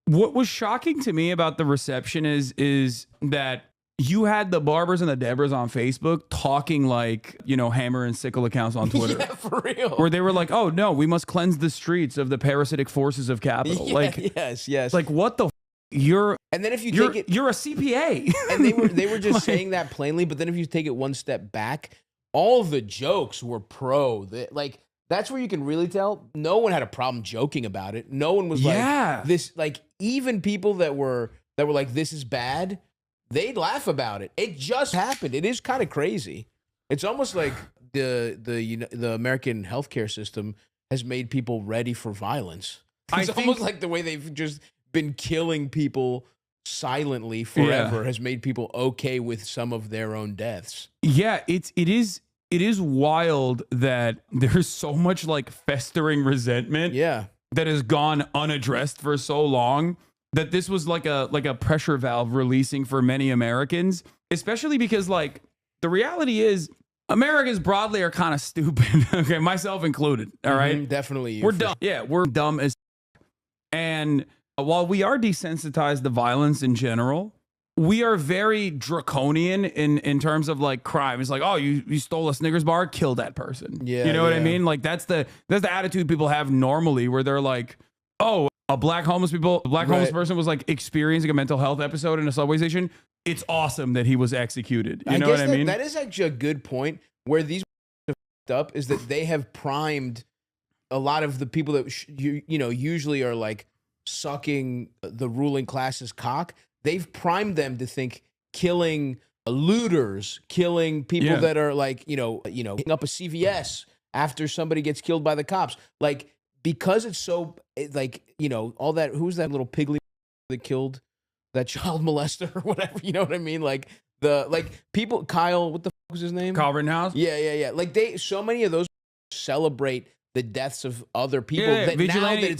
Speaker 1: what was shocking to me about the reception is that you had the Barbers and the Debras on Facebook talking like, you know, hammer and sickle accounts on Twitter.
Speaker 14: Yeah, for real.
Speaker 1: Where they were like, oh, no, we must cleanse the streets of the parasitic forces of capital.
Speaker 14: Yeah,
Speaker 1: like,
Speaker 14: yes.
Speaker 1: Like, what the you're
Speaker 14: and then if you take it,
Speaker 1: you're a CPA.
Speaker 14: And they were just saying that plainly, but then if you take it one step back, all the jokes were pro. Like, that's where you can really tell no one had a problem joking about it. No one was like this, like even people that were like, this is bad. They'd laugh about it. It just happened. It is kind of crazy. It's almost like the American healthcare system has made people ready for violence. It's almost like the way they've just been killing people silently forever has made people okay with some of their own deaths.
Speaker 1: Yeah, it is wild that there's so much like festering resentment that has gone unaddressed for so long. That this was like a pressure valve releasing for many Americans, especially because like the reality is Americans broadly are kind of stupid. Okay, myself included. All right,
Speaker 14: definitely.
Speaker 1: We're dumb. Yeah, we're dumb as. And while we are desensitized to violence in general, we are very draconian in terms of like crime. It's like, oh, you stole a Snickers bar, kill that person.
Speaker 14: Yeah,
Speaker 1: you know what I mean? Like that's the attitude people have normally, where they're like, oh. A black homeless person was like experiencing a mental health episode in a subway station. It's awesome that he was executed. You know what I mean?
Speaker 14: That is actually a good point. Where these are f***ed up is that they have primed a lot of the people that usually are like sucking the ruling class's cock. They've primed them to think killing looters, killing people that are like hitting up a CVS after somebody gets killed by the cops, like. Because it's so, like, all that, who's that little pigly that killed that child molester or whatever, you know what I mean? Like, people, Kyle, what the fuck was his name?
Speaker 1: Kyle Rittenhouse?
Speaker 14: Yeah. Like, so many of those celebrate the deaths of other people.
Speaker 1: That vigilante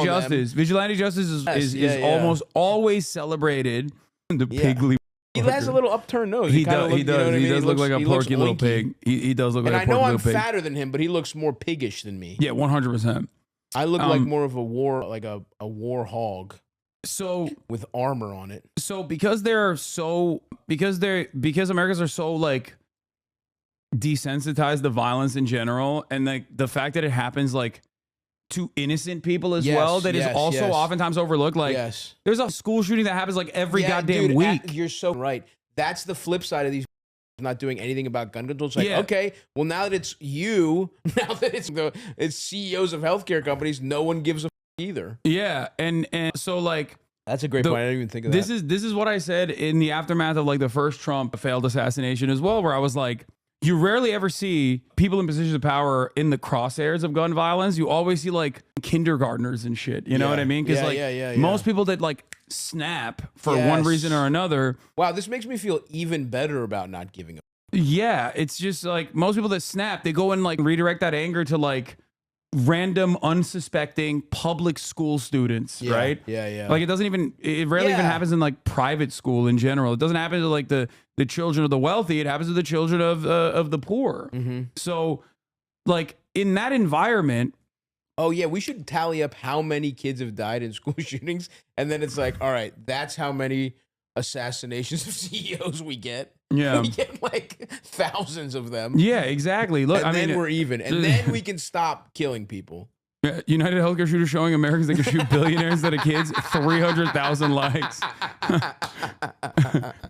Speaker 1: justice. Vigilante justice is almost always celebrated. The pigly
Speaker 14: He has a little upturned nose.
Speaker 1: He does.
Speaker 14: Look,
Speaker 1: he does.
Speaker 14: You know what I
Speaker 1: he
Speaker 14: mean?
Speaker 1: does look like a porky little pig. He does look like a porky little pig.
Speaker 14: And I know I'm fatter than him, but he looks more piggish than me.
Speaker 1: Yeah, 100%.
Speaker 14: I look like more of a war hog.
Speaker 1: So
Speaker 14: with armor on it.
Speaker 1: So because Americans are so like desensitized to violence in general, and like the fact that it happens like to innocent people as well, that is also oftentimes overlooked. Like there's a school shooting that happens like every goddamn week.
Speaker 14: You're so right. That's the flip side of these not doing anything about gun control. It's like, okay, well now that it's you, now that it's CEOs of healthcare companies, no one gives a either.
Speaker 1: Yeah, and so like
Speaker 14: that's a great point. I didn't even think of that.
Speaker 1: This is what I said in the aftermath of like the first Trump failed assassination as well, where I was like, you rarely ever see people in positions of power in the crosshairs of gun violence. You always see like kindergartners and shit. You know what I mean? Because most people that like snap for one reason or another.
Speaker 14: Wow, this makes me feel even better about not giving a.
Speaker 1: Yeah, it's just like most people that snap, they go and like redirect that anger to like random unsuspecting public school students, right?
Speaker 14: Yeah.
Speaker 1: Like it rarely even happens in like private school in general. It doesn't happen to like the children of the wealthy. It happens to the children of the poor. So like in that environment.
Speaker 14: Oh yeah, we should tally up how many kids have died in school shootings, and then it's like, all right, that's how many assassinations of CEOs we get.
Speaker 1: Yeah,
Speaker 14: we get like thousands of them.
Speaker 1: Yeah, exactly. Look,
Speaker 14: and then we're even, and then we can stop killing people.
Speaker 1: United Healthcare shooter showing Americans they can shoot billionaires instead of kids. 300,000 likes.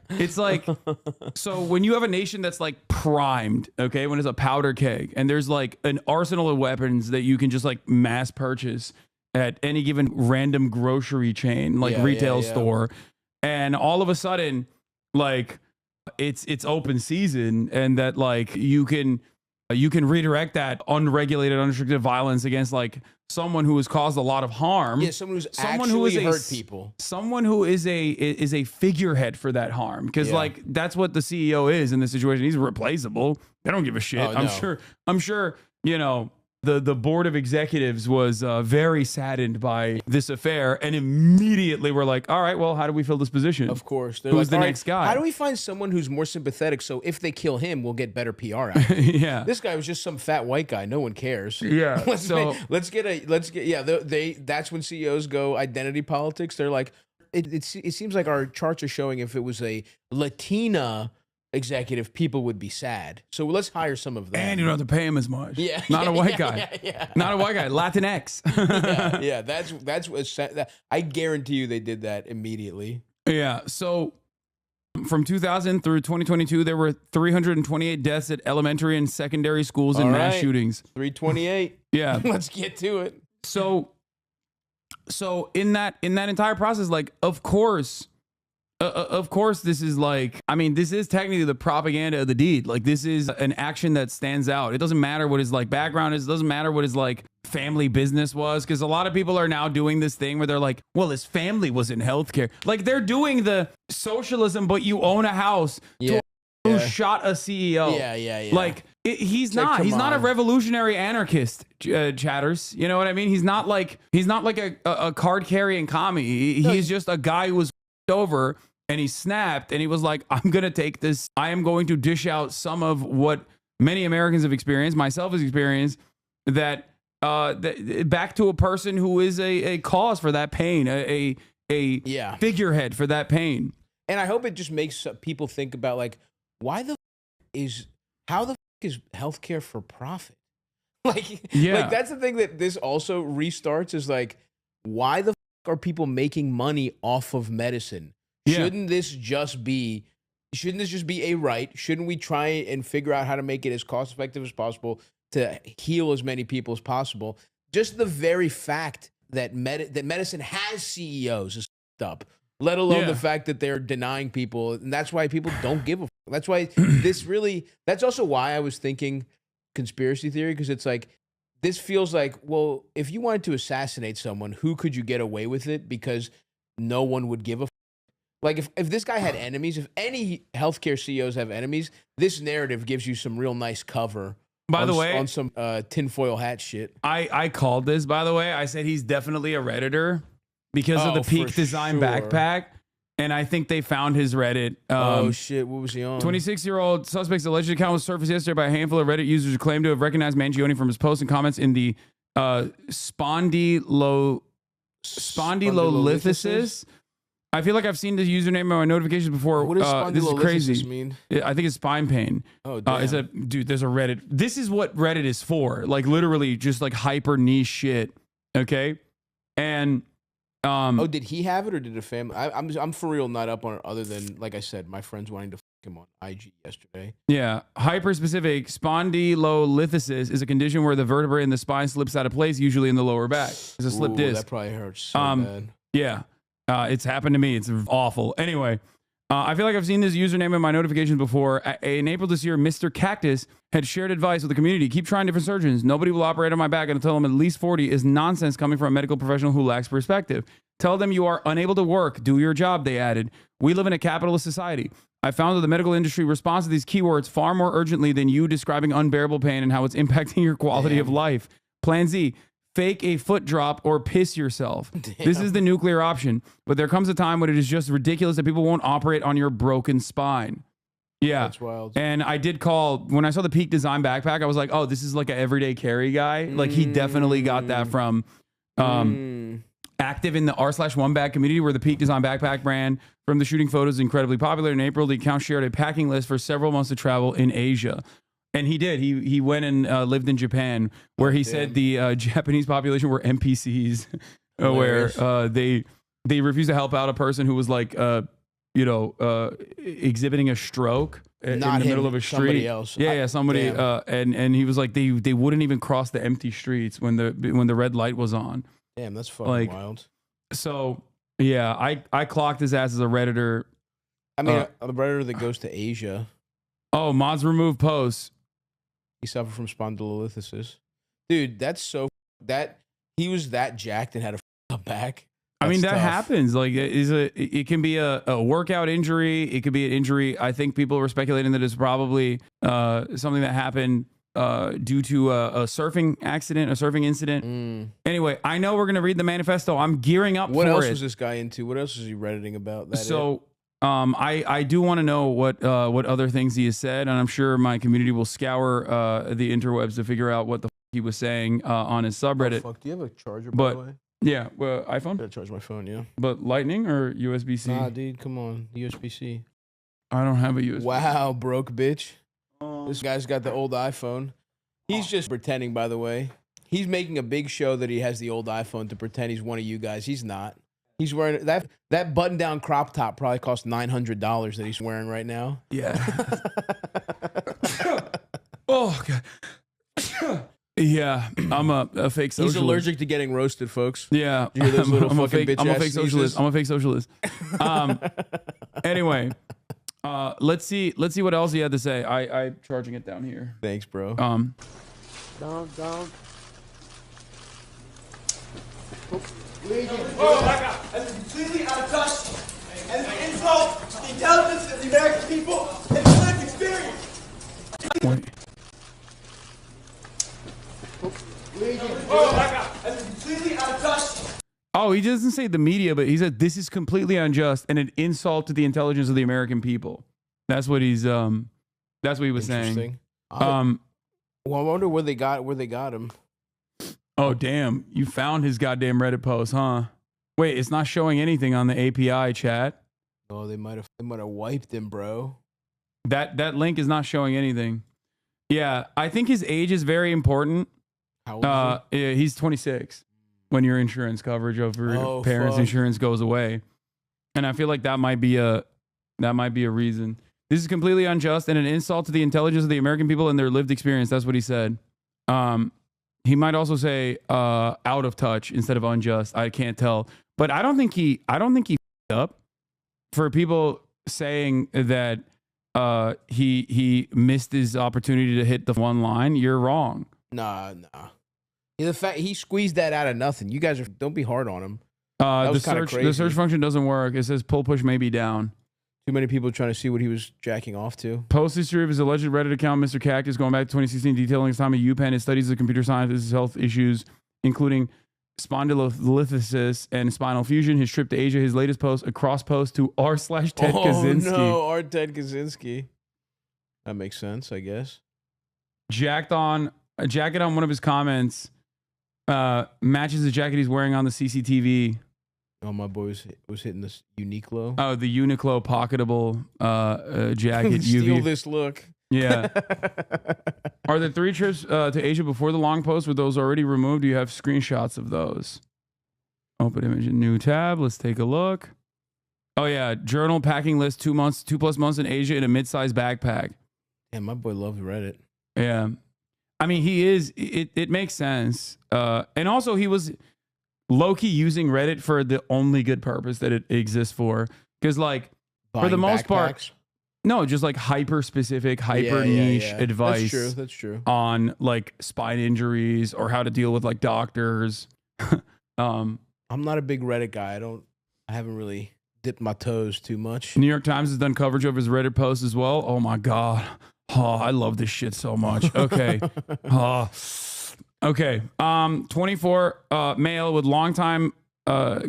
Speaker 1: It's like, so when you have a nation that's like primed, okay, when it's a powder keg, and there's like an arsenal of weapons that you can just like mass purchase at any given random grocery chain, like retail store, and all of a sudden, like it's open season, and that like you can redirect that unregulated, unrestricted violence against like someone who has caused a lot of harm.
Speaker 14: Yeah, someone who's actually hurt people.
Speaker 1: Someone who is a figurehead for that harm, because like that's what the CEO is in this situation. He's replaceable. They don't give a shit.
Speaker 14: Oh,
Speaker 1: no. I'm sure. You know. The board of executives was very saddened by this affair, and immediately were like, all right, well, how do we fill this position?
Speaker 14: Of course.
Speaker 1: Who's like, the next guy?
Speaker 14: How do we find someone who's more sympathetic so if they kill him, we'll get better PR out of it?
Speaker 1: Yeah.
Speaker 14: This guy was just some fat white guy. No one cares.
Speaker 1: Yeah.
Speaker 14: That's when CEOs go identity politics. They're like, it seems like our charts are showing if it was a Latina executive, people would be sad. So let's hire some of them.
Speaker 1: And you don't have to pay him as much.
Speaker 14: Yeah.
Speaker 1: Not a white guy. Not a white guy. Latinx.
Speaker 14: That's what I guarantee you they did that immediately.
Speaker 1: Yeah. So from 2000 through 2022, there were 328 deaths at elementary and secondary schools in mass shootings.
Speaker 14: 328.
Speaker 1: Yeah.
Speaker 14: Let's get to it.
Speaker 1: So in that entire process, like, of course, this is like, I mean, this is technically the propaganda of the deed. Like, this is an action that stands out. It doesn't matter what his like background is. It doesn't matter what his like family business was. Because a lot of people are now doing this thing where they're like, well, his family was in healthcare. Like, they're doing the socialism, but you own a house to who shot a CEO.
Speaker 14: Yeah.
Speaker 1: Like, he's not a revolutionary anarchist, chatters. You know what I mean? He's not like a card carrying commie. He's just a guy who was over. And he snapped, and he was like, I'm going to take this. I am going to dish out some of what many Americans have experienced, myself has experienced, that back to a person who is a cause for that pain, a figurehead for that pain.
Speaker 14: And I hope it just makes people think about, like, how the is healthcare for profit? Like that's the thing that this also restarts is like, why the are people making money off of medicine? Shouldn't this just be a right? Shouldn't we try and figure out how to make it as cost effective as possible to heal as many people as possible? Just the very fact that medicine has CEOs is up, let alone the fact that they're denying people, and that's why people don't give a. That's why that's also why I was thinking conspiracy theory, because it's like this feels like, well, if you wanted to assassinate someone, who could you get away with it because no one would give a. Like, if this guy had enemies, if any healthcare CEOs have enemies, this narrative gives you some real nice cover.
Speaker 1: By the way,
Speaker 14: on some tinfoil hat shit.
Speaker 1: I called this, by the way. I said he's definitely a Redditor because of the Peak Design backpack. And I think they found his Reddit.
Speaker 14: Oh shit! What was he on?
Speaker 1: 26-year-old suspect's alleged account was surfaced yesterday by a handful of Reddit users who claimed to have recognized Mangione from his posts and comments in the spondylolithiasis. I feel like I've seen this username in my notifications before.
Speaker 14: What does
Speaker 1: this is crazy.
Speaker 14: mean?
Speaker 1: I think it's spine pain.
Speaker 14: Oh, damn.
Speaker 1: Dude, there's a Reddit. This is what Reddit is for. Like literally just like hyper niche shit. Okay. And
Speaker 14: oh, did he have it or did a family? I'm for real not up on it other than, like I said, my friends wanting to fuck him on IG yesterday.
Speaker 1: Yeah. Hyper-specific spondylolithiasis is a condition where the vertebrae in the spine slips out of place, usually in the lower back. It's a slip disc.
Speaker 14: That probably hurts so bad.
Speaker 1: Yeah. It's happened to me. It's awful. Anyway, I feel like I've seen this username in my notifications before. In April this year, Mr. Cactus had shared advice with the community. Keep trying different surgeons. Nobody will operate on my back until I'm at least 40 is nonsense coming from a medical professional who lacks perspective. Tell them you are unable to work. Do your job, they added. We live in a capitalist society. I found that the medical industry responds to these keywords far more urgently than you describing unbearable pain and how it's impacting your quality of life. Plan Z. Fake a foot drop or piss yourself. This is the nuclear option, but there comes a time when it is just ridiculous that people won't operate on your broken spine. Yeah.
Speaker 14: That's wild.
Speaker 1: And I did call, when I saw the Peak Design backpack, I was like, oh, this is like an everyday carry guy. Like he definitely got that from active in the r/1 bag community where the Peak Design backpack brand from the shooting photos is incredibly popular. In April, the account shared a packing list for several months of travel in Asia. And he did. He went and lived in Japan, where he said the Japanese population were NPCs, where they refused to help out a person who was like, exhibiting a stroke in the middle of a street.
Speaker 14: Somebody else.
Speaker 1: Yeah, somebody. And he was like, they wouldn't even cross the empty streets when the red light was on.
Speaker 14: Damn, that's fucking wild.
Speaker 1: So yeah, I clocked his ass as a Redditor.
Speaker 14: I mean, a Redditor that goes to Asia.
Speaker 1: Oh, mods remove posts.
Speaker 14: He suffered from spondylolithiasis. Dude, that's so... He was that jacked and had a back.
Speaker 1: I mean, that
Speaker 14: tough.
Speaker 1: happens. Like, it can be a workout injury. It could be an injury. I think people were speculating that it's probably something that happened due to a surfing accident, a surfing incident. Anyway, I know we're going to read the manifesto. I'm gearing up for it.
Speaker 14: What else was this guy into? What else was he Redditing about?
Speaker 1: I do want to know what other things he has said, and I'm sure my community will scour the interwebs to figure out what the he was saying on his subreddit.
Speaker 14: Oh, fuck. Do you have a charger, by the way?
Speaker 1: Yeah, iPhone?
Speaker 14: I gotta charge my phone, yeah.
Speaker 1: But Lightning or USB-C?
Speaker 14: Nah, dude, come on. USB-C.
Speaker 1: I don't have a USB-C.
Speaker 14: Wow, broke bitch. This guy's got the old iPhone. He's just pretending, by the way. He's making a big show that he has the old iPhone to pretend he's one of you guys. He's not. He's wearing that button-down crop top probably cost $900 that he's wearing right now.
Speaker 1: Yeah. Oh, God. Yeah, I'm a fake socialist.
Speaker 14: He's allergic to getting roasted, folks.
Speaker 1: Yeah,
Speaker 14: you hear those little
Speaker 1: I'm a
Speaker 14: fucking
Speaker 1: fake socialist. I'm a fake socialist. Anyway, let's see what else he had to say. I'm charging it down here.
Speaker 14: Thanks, bro.
Speaker 16: Down. Oh my God! That's completely out of touch, and it's an insult to the intelligence of the American people and the lived experience. Oh my God! That's completely out of touch.
Speaker 1: Oh, he doesn't say the media, but he said this is completely unjust and an insult to the intelligence of the American people. That's what he's that's what he was saying.
Speaker 14: Well, I wonder where they got him.
Speaker 1: Oh damn! You found his goddamn Reddit post, huh? Wait, it's not showing anything on the API chat.
Speaker 14: Oh, they might have wiped him, bro.
Speaker 1: That link is not showing anything. Yeah, I think his age is very important.
Speaker 14: How old is
Speaker 1: he? He's 26 when your insurance coverage of your parents' insurance goes away, and I feel like that might be a reason. This is completely unjust and an insult to the intelligence of the American people and their lived experience. That's what he said. He might also say out of touch instead of unjust. I can't tell, but I don't think he up for people saying that he missed his opportunity to hit the one line. You're wrong.
Speaker 14: Nah. Yeah, the fact he squeezed that out of nothing. You guys don't be hard on him.
Speaker 1: The search function doesn't work. It says pull push may be down.
Speaker 14: Too many people trying to see what he was jacking off to.
Speaker 1: Post history of his alleged Reddit account, Mr. Cactus, going back to 2016, detailing his time at UPenn, his studies of computer science, his health issues, including spondylolisthesis and spinal fusion. His trip to Asia. His latest post, a cross post to r/Ted Kaczynski.
Speaker 14: Oh no, R. Ted Kaczynski. That makes sense, I guess.
Speaker 1: Jacket on one of his comments matches the jacket he's wearing on the CCTV.
Speaker 14: Oh, my boy was hitting this Uniqlo.
Speaker 1: Oh, the Uniqlo pocketable jacket.
Speaker 14: Steal this look.
Speaker 1: Yeah. Are the 3 trips to Asia before the long post? Were those already removed? Do you have screenshots of those? Open image in new tab. Let's take a look. Oh yeah, journal packing list 2+ months in Asia in a mid-sized backpack.
Speaker 14: Yeah, my boy loves Reddit.
Speaker 1: Yeah. I mean, he is, it makes sense. And also he was low-key using Reddit for the only good purpose that it exists for. Because like, for the most part, no, just like hyper-specific, hyper-niche advice.
Speaker 14: That's true.
Speaker 1: On like spine injuries or how to deal with like doctors.
Speaker 14: I'm not a big Reddit guy. I haven't really dipped my toes too much.
Speaker 1: New York Times has done coverage of his Reddit posts as well. Oh my God. Oh, I love this shit so much. Okay. Okay. 24 male with longtime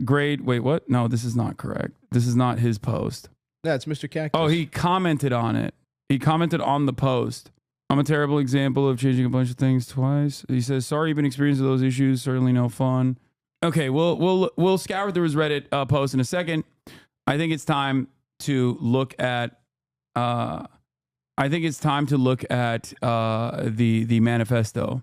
Speaker 1: grade. Wait, what? No, this is not correct. This is not his post.
Speaker 14: Yeah, it's Mr. Cactus.
Speaker 1: Oh, he commented on it. He commented on the post. I'm a terrible example of changing a bunch of things twice. He says, sorry you've been experiencing those issues. Certainly no fun. Okay, we'll scour through his Reddit post in a second. I think it's time to look at the manifesto.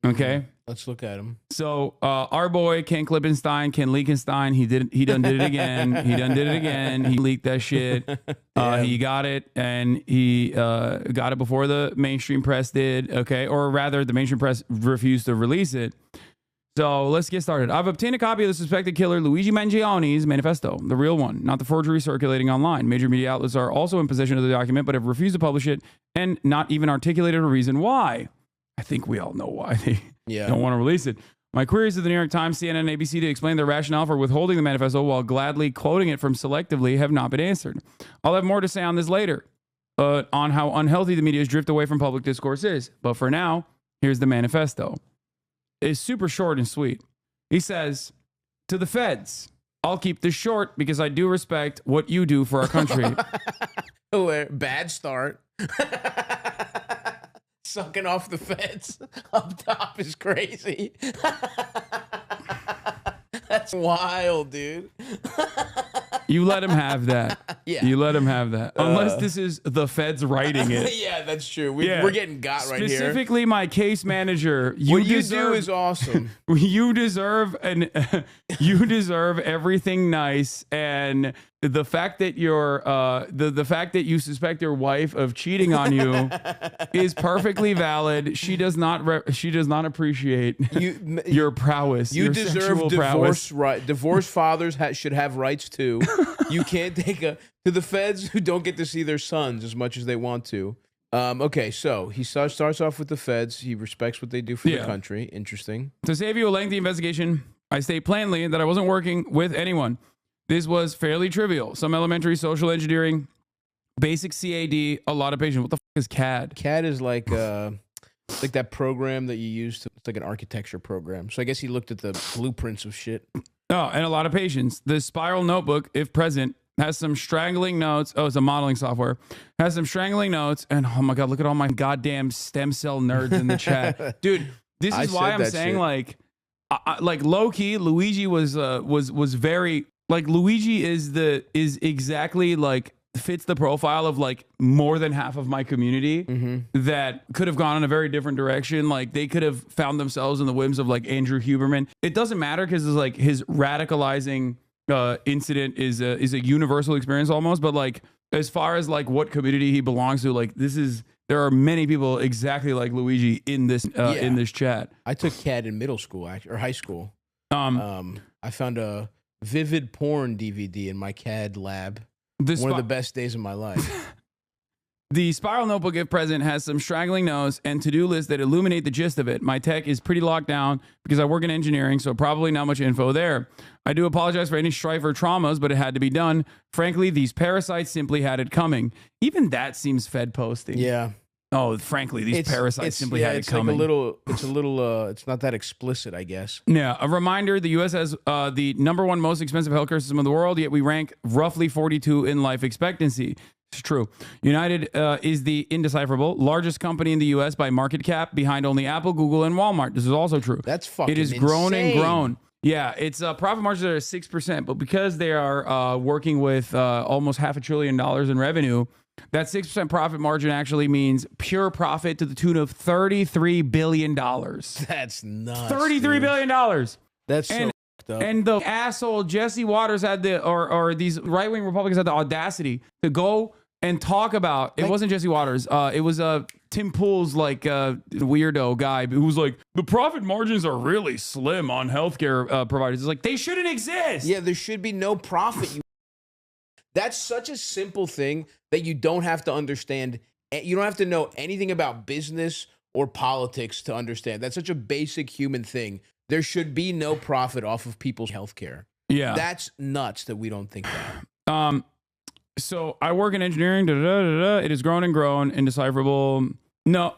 Speaker 1: Okay,
Speaker 14: let's look at him.
Speaker 1: So our boy Ken Klippenstein, Ken Leakenstein, he done did it again. He leaked that shit. He got it, and he got it before the mainstream press did. Okay, or rather, the mainstream press refused to release it. So let's get started. I've obtained a copy of the suspected killer Luigi Mangione's manifesto, the real one, not the forgery circulating online. Major media outlets are also in possession of the document, but have refused to publish it and not even articulated a reason why. I think we all know why they don't want to release it. My queries to the New York Times, CNN, and ABC to explain their rationale for withholding the manifesto while gladly quoting it from selectively have not been answered. I'll have more to say on this later, on how unhealthy the media's drift away from public discourse is. But for now, here's the manifesto. It's super short and sweet. He says, to the feds, I'll keep this short because I do respect what you do for our country.
Speaker 14: Bad start. Sucking off the feds up top is crazy. That's wild, dude.
Speaker 1: You let him have that.
Speaker 14: Yeah.
Speaker 1: You let him have that. Unless this is the feds writing it.
Speaker 14: Yeah, that's true. We're getting got right here.
Speaker 1: Specifically, my case manager.
Speaker 14: What you do is awesome.
Speaker 1: You deserve everything nice, and the fact that you're the fact that you suspect your wife of cheating on you is perfectly valid. She does not appreciate your prowess.
Speaker 14: You
Speaker 1: your
Speaker 14: deserve divorce.
Speaker 1: Prowess.
Speaker 14: Right? Divorced fathers should have rights too. You can't take to the feds who don't get to see their sons as much as they want to. Okay, so he starts off with the feds. He respects what they do for the country. Interesting.
Speaker 1: To save you a lengthy investigation, I state plainly that I wasn't working with anyone. This was fairly trivial. Some elementary social engineering, basic CAD, a lot of patience. What the fuck is CAD?
Speaker 14: CAD is like that program that you use it's like an architecture program. So I guess he looked at the blueprints of shit.
Speaker 1: Oh, and a lot of patience. The spiral notebook, if present, has some strangling notes. Oh, it's a modeling software. Has some strangling notes. And oh my God, look at all my goddamn stem cell nerds in the chat. Dude, this is why I'm saying shit. like low key, Luigi was very, like Luigi is exactly like fits the profile of like more than half of my community that could have gone in a very different direction. Like they could have found themselves in the whims of like Andrew Huberman. It doesn't matter because it's like his radicalizing incident is a universal experience almost. But like as far as like what community he belongs to, like there are many people exactly like Luigi in this chat.
Speaker 14: I took CAD in middle school or high school. I found a vivid porn DVD in my CAD lab. One of the best days of my life.
Speaker 1: The spiral notebook, if present, has some straggling notes and to-do lists that illuminate the gist of it. My tech is pretty locked down because I work in engineering, so probably not much info there. I do apologize for any strife or traumas, but it had to be done. Frankly, these parasites simply had it coming. Even that seems Fed posting.
Speaker 14: Yeah.
Speaker 1: Oh, frankly, these parasites simply had it coming.
Speaker 14: It's not that explicit, I guess.
Speaker 1: Yeah. A reminder, the U.S. has the #1 most expensive healthcare system in the world, yet we rank roughly 42 in life expectancy. It's true. United is the indecipherable largest company in the U.S. by market cap, behind only Apple, Google, and Walmart. This is also true.
Speaker 14: That's fucking
Speaker 1: It has grown and
Speaker 14: insane.
Speaker 1: grown. Yeah, its profit margins are 6%, but because they are working with almost $500 billion in revenue, that 6% profit margin actually means pure profit to the tune of $33 billion.
Speaker 14: That's nuts.
Speaker 1: $33 billion.
Speaker 14: That's so fucked up.
Speaker 1: And the asshole Jesse Waters had or these right-wing Republicans had the audacity to go and talk about, it wasn't Jesse Waters, it was Tim Pool's weirdo guy who was like, the profit margins are really slim on healthcare providers. It's like, they shouldn't exist.
Speaker 14: Yeah, there should be no profit. That's such a simple thing that you don't have to understand. You don't have to know anything about business or politics to understand. That's such a basic human thing. There should be no profit off of people's healthcare.
Speaker 1: Yeah.
Speaker 14: That's nuts that we don't think that.
Speaker 1: So I work in engineering. It has grown and grown. Indecipherable. No,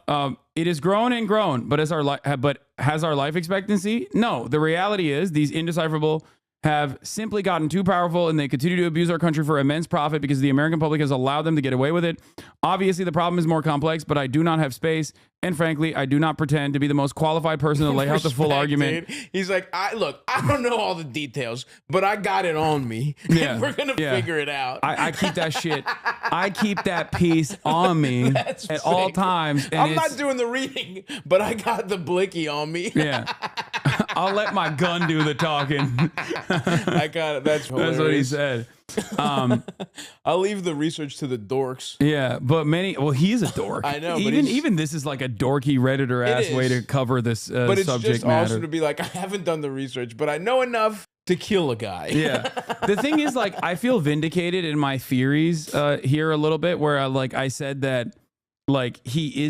Speaker 1: it has grown and grown. But has our life expectancy? No. The reality is these indecipherable have simply gotten too powerful, and they continue to abuse our country for immense profit because the American public has allowed them to get away with it. Obviously, the problem is more complex, but I do not have space. And frankly, I do not pretend to be the most qualified person to lay out the full argument.
Speaker 14: Dude. He's like, I don't know all the details, but I got it on me.
Speaker 1: Yeah.
Speaker 14: We're going to figure it out.
Speaker 1: I keep that shit. I keep that piece on me at all times. And
Speaker 14: I'm not doing the reading, but I got the blicky on me.
Speaker 1: Yeah. I'll let my gun do the talking.
Speaker 14: I got it. That's hilarious.
Speaker 1: That's what he said.
Speaker 14: I'll leave the research to the dorks.
Speaker 1: Yeah, but he's a dork.
Speaker 14: I know.
Speaker 1: Even this is like a dorky Redditor ass way to cover this
Speaker 14: but it's
Speaker 1: subject
Speaker 14: just
Speaker 1: matter.
Speaker 14: awesome to be like, I haven't done the research, but I know enough to kill a guy.
Speaker 1: Yeah. The thing is, like, I feel vindicated in my theories here a little bit, where I said that, like, he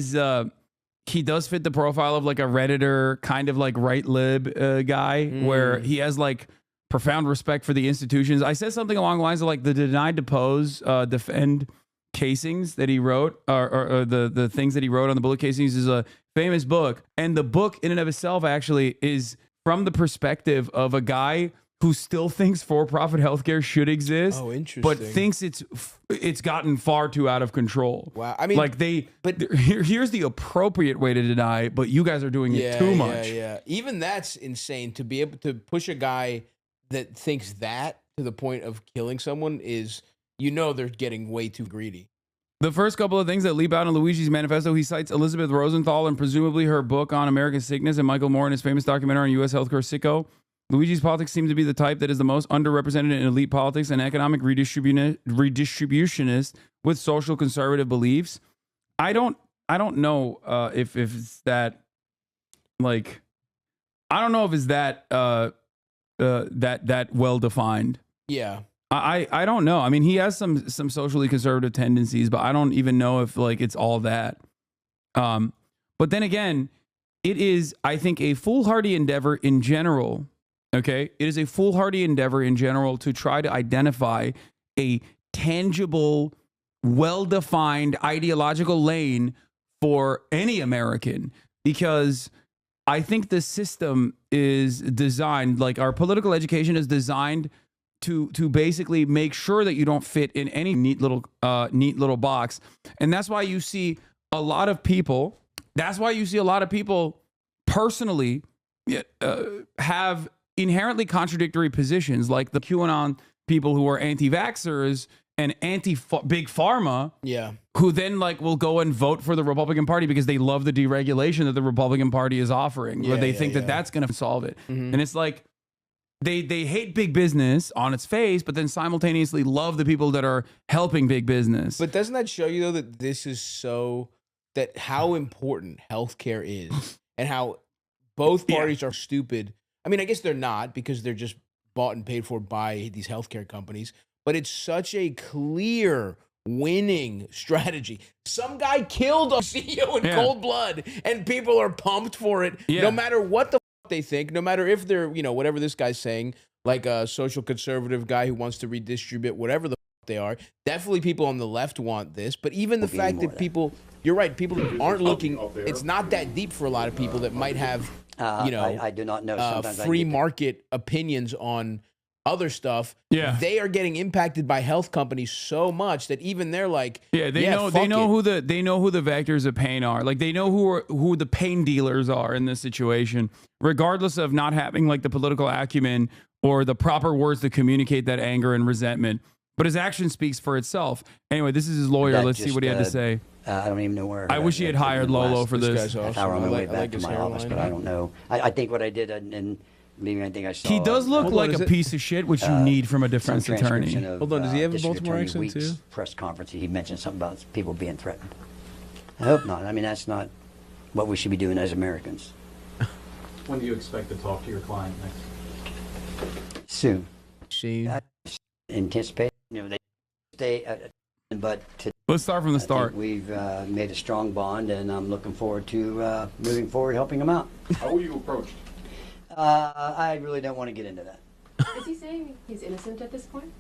Speaker 1: does fit the profile of like a Redditor kind of like right lib guy, where he has like profound respect for the institutions. I said something along the lines of like the deny, depose, defend casings that he wrote, or the things that he wrote on the bullet casings is a famous book. And the book in and of itself actually is from the perspective of a guy who still thinks for-profit healthcare should exist.
Speaker 14: Oh, interesting.
Speaker 1: But thinks it's gotten far too out of control.
Speaker 14: Wow. I mean,
Speaker 1: like here's the appropriate way to deny, but you guys are doing it too much.
Speaker 14: Yeah. Even that's insane. To be able to push a guy that thinks that to the point of killing someone is, they're getting way too greedy.
Speaker 1: The first couple of things that leap out in Luigi's manifesto, he cites Elizabeth Rosenthal and presumably her book on American sickness, and Michael Moore in his famous documentary on U.S. healthcare sicko. Luigi's politics seem to be the type that is the most underrepresented in elite politics and economic redistributionist with social conservative beliefs. I don't know if it's that, like, I don't know if it's that that well defined.
Speaker 14: Yeah.
Speaker 1: I don't know. I mean, he has some socially conservative tendencies, but I don't even know if like it's all that. But then again, it is, I think, a foolhardy endeavor in general. Okay, it is a foolhardy endeavor in general to try to identify a tangible, well-defined ideological lane for any American, because I think the system is designed, like our political education is designed to basically make sure that you don't fit in any neat little box. And that's why you see a lot of people, personally have inherently contradictory positions, like the QAnon people who are anti-vaxxers and anti-big pharma, who then like will go and vote for the Republican Party because they love the deregulation that the Republican Party is offering, where they think that that's going to solve it. And it's like they hate big business on its face, but then simultaneously love the people that are helping big business.
Speaker 14: But doesn't that show you, though, that this is how important healthcare is, and how both parties are stupid? I mean, I guess they're not, because they're just bought and paid for by these healthcare companies, but it's such a clear winning strategy. Some guy killed a CEO in cold blood, and people are pumped for it, no matter what the fuck they think, no matter if they're, whatever this guy's saying, like a social conservative guy who wants to redistribute whatever the fuck they are. Definitely people on the left want this, but even the fact that people you're right. People aren't looking. It's not that deep for a lot of people that might have,
Speaker 17: I do not know. Sometimes
Speaker 14: free market opinions on other stuff.
Speaker 1: Yeah,
Speaker 14: they are getting impacted by health companies so much that even they're like,
Speaker 1: they know who the vectors of pain are. Like they know who the pain dealers are in this situation, regardless of not having like the political acumen or the proper words to communicate that anger and resentment. But his action speaks for itself. Anyway, this is his lawyer. Let's see what he had to say.
Speaker 17: I don't even know where.
Speaker 1: I wish he had hired Lolo for this.
Speaker 17: Half hour on my way back to my office, but I don't know. I think what I did, and maybe I think I saw.
Speaker 1: He does look like a piece of shit, which you need from a defense attorney.
Speaker 14: Hold on, does he have a Baltimore accent too?
Speaker 17: Press conference. He mentioned something about people being threatened. I hope not. I mean, that's not what we should be doing as Americans.
Speaker 18: When do you expect to talk to your client next?
Speaker 17: Soon.
Speaker 14: Soon.
Speaker 17: Anticipate. They stay, but
Speaker 1: let's start from the start.
Speaker 17: We've made a strong bond, and I'm looking forward to moving forward, helping them out.
Speaker 18: How were you approached?
Speaker 17: I really don't want to get into that.
Speaker 19: Is he saying he's innocent at this point?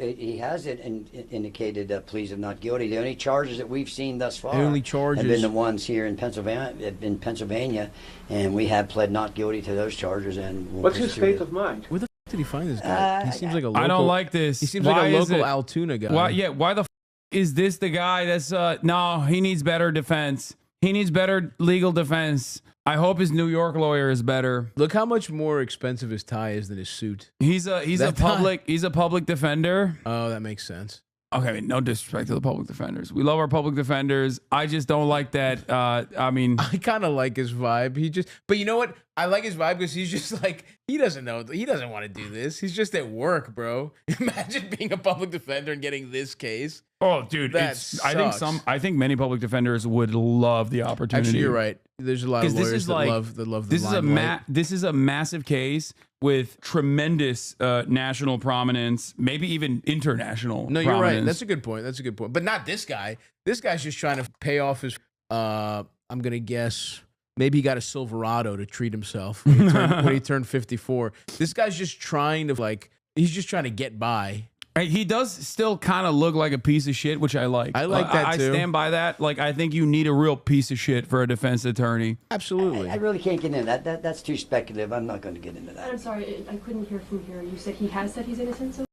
Speaker 17: He has indicated pleas of not guilty. The only charges that we've seen thus far
Speaker 14: have
Speaker 17: been the ones here in Pennsylvania, and we have pled not guilty to those charges. And we'll
Speaker 18: what's his state of mind?
Speaker 14: Where the f did he find this guy? He seems like a local.
Speaker 1: I don't like this.
Speaker 14: He seems like a local Altoona guy.
Speaker 1: Why the f is this the guy that's no, he needs better defense. He needs better legal defense. I hope his New York lawyer is better.
Speaker 14: Look how much more expensive his tie is than his suit.
Speaker 1: He's a public defender.
Speaker 14: Oh, that makes sense.
Speaker 1: Okay, no disrespect to the public defenders. We love our public defenders. I just don't like that. I mean,
Speaker 14: I kind of like his vibe. But you know what? I like his vibe because he's just like, he doesn't know. He doesn't want to do this. He's just at work, bro. Imagine being a public defender and getting this case.
Speaker 1: Oh, dude, I think many public defenders would love the opportunity.
Speaker 14: Actually, you're right. There's a lot of lawyers that love the
Speaker 1: this is a massive case with tremendous national prominence, maybe even international prominence.
Speaker 14: You're right. That's a good point. But not this guy. This guy's just trying to pay off his, I'm going to guess, maybe he got a Silverado to treat himself when he turned 54. This guy's just trying to, he's just trying to get by.
Speaker 1: He does still kind of look like a piece of shit, which I like.
Speaker 14: I like that too.
Speaker 1: I stand by that. Like, I think you need a real piece of shit for a defense attorney.
Speaker 14: Absolutely.
Speaker 17: I really can't get into that. That's too speculative. I'm not going to get into that.
Speaker 19: I'm sorry, I couldn't hear from here. You said he has said he's innocent? So?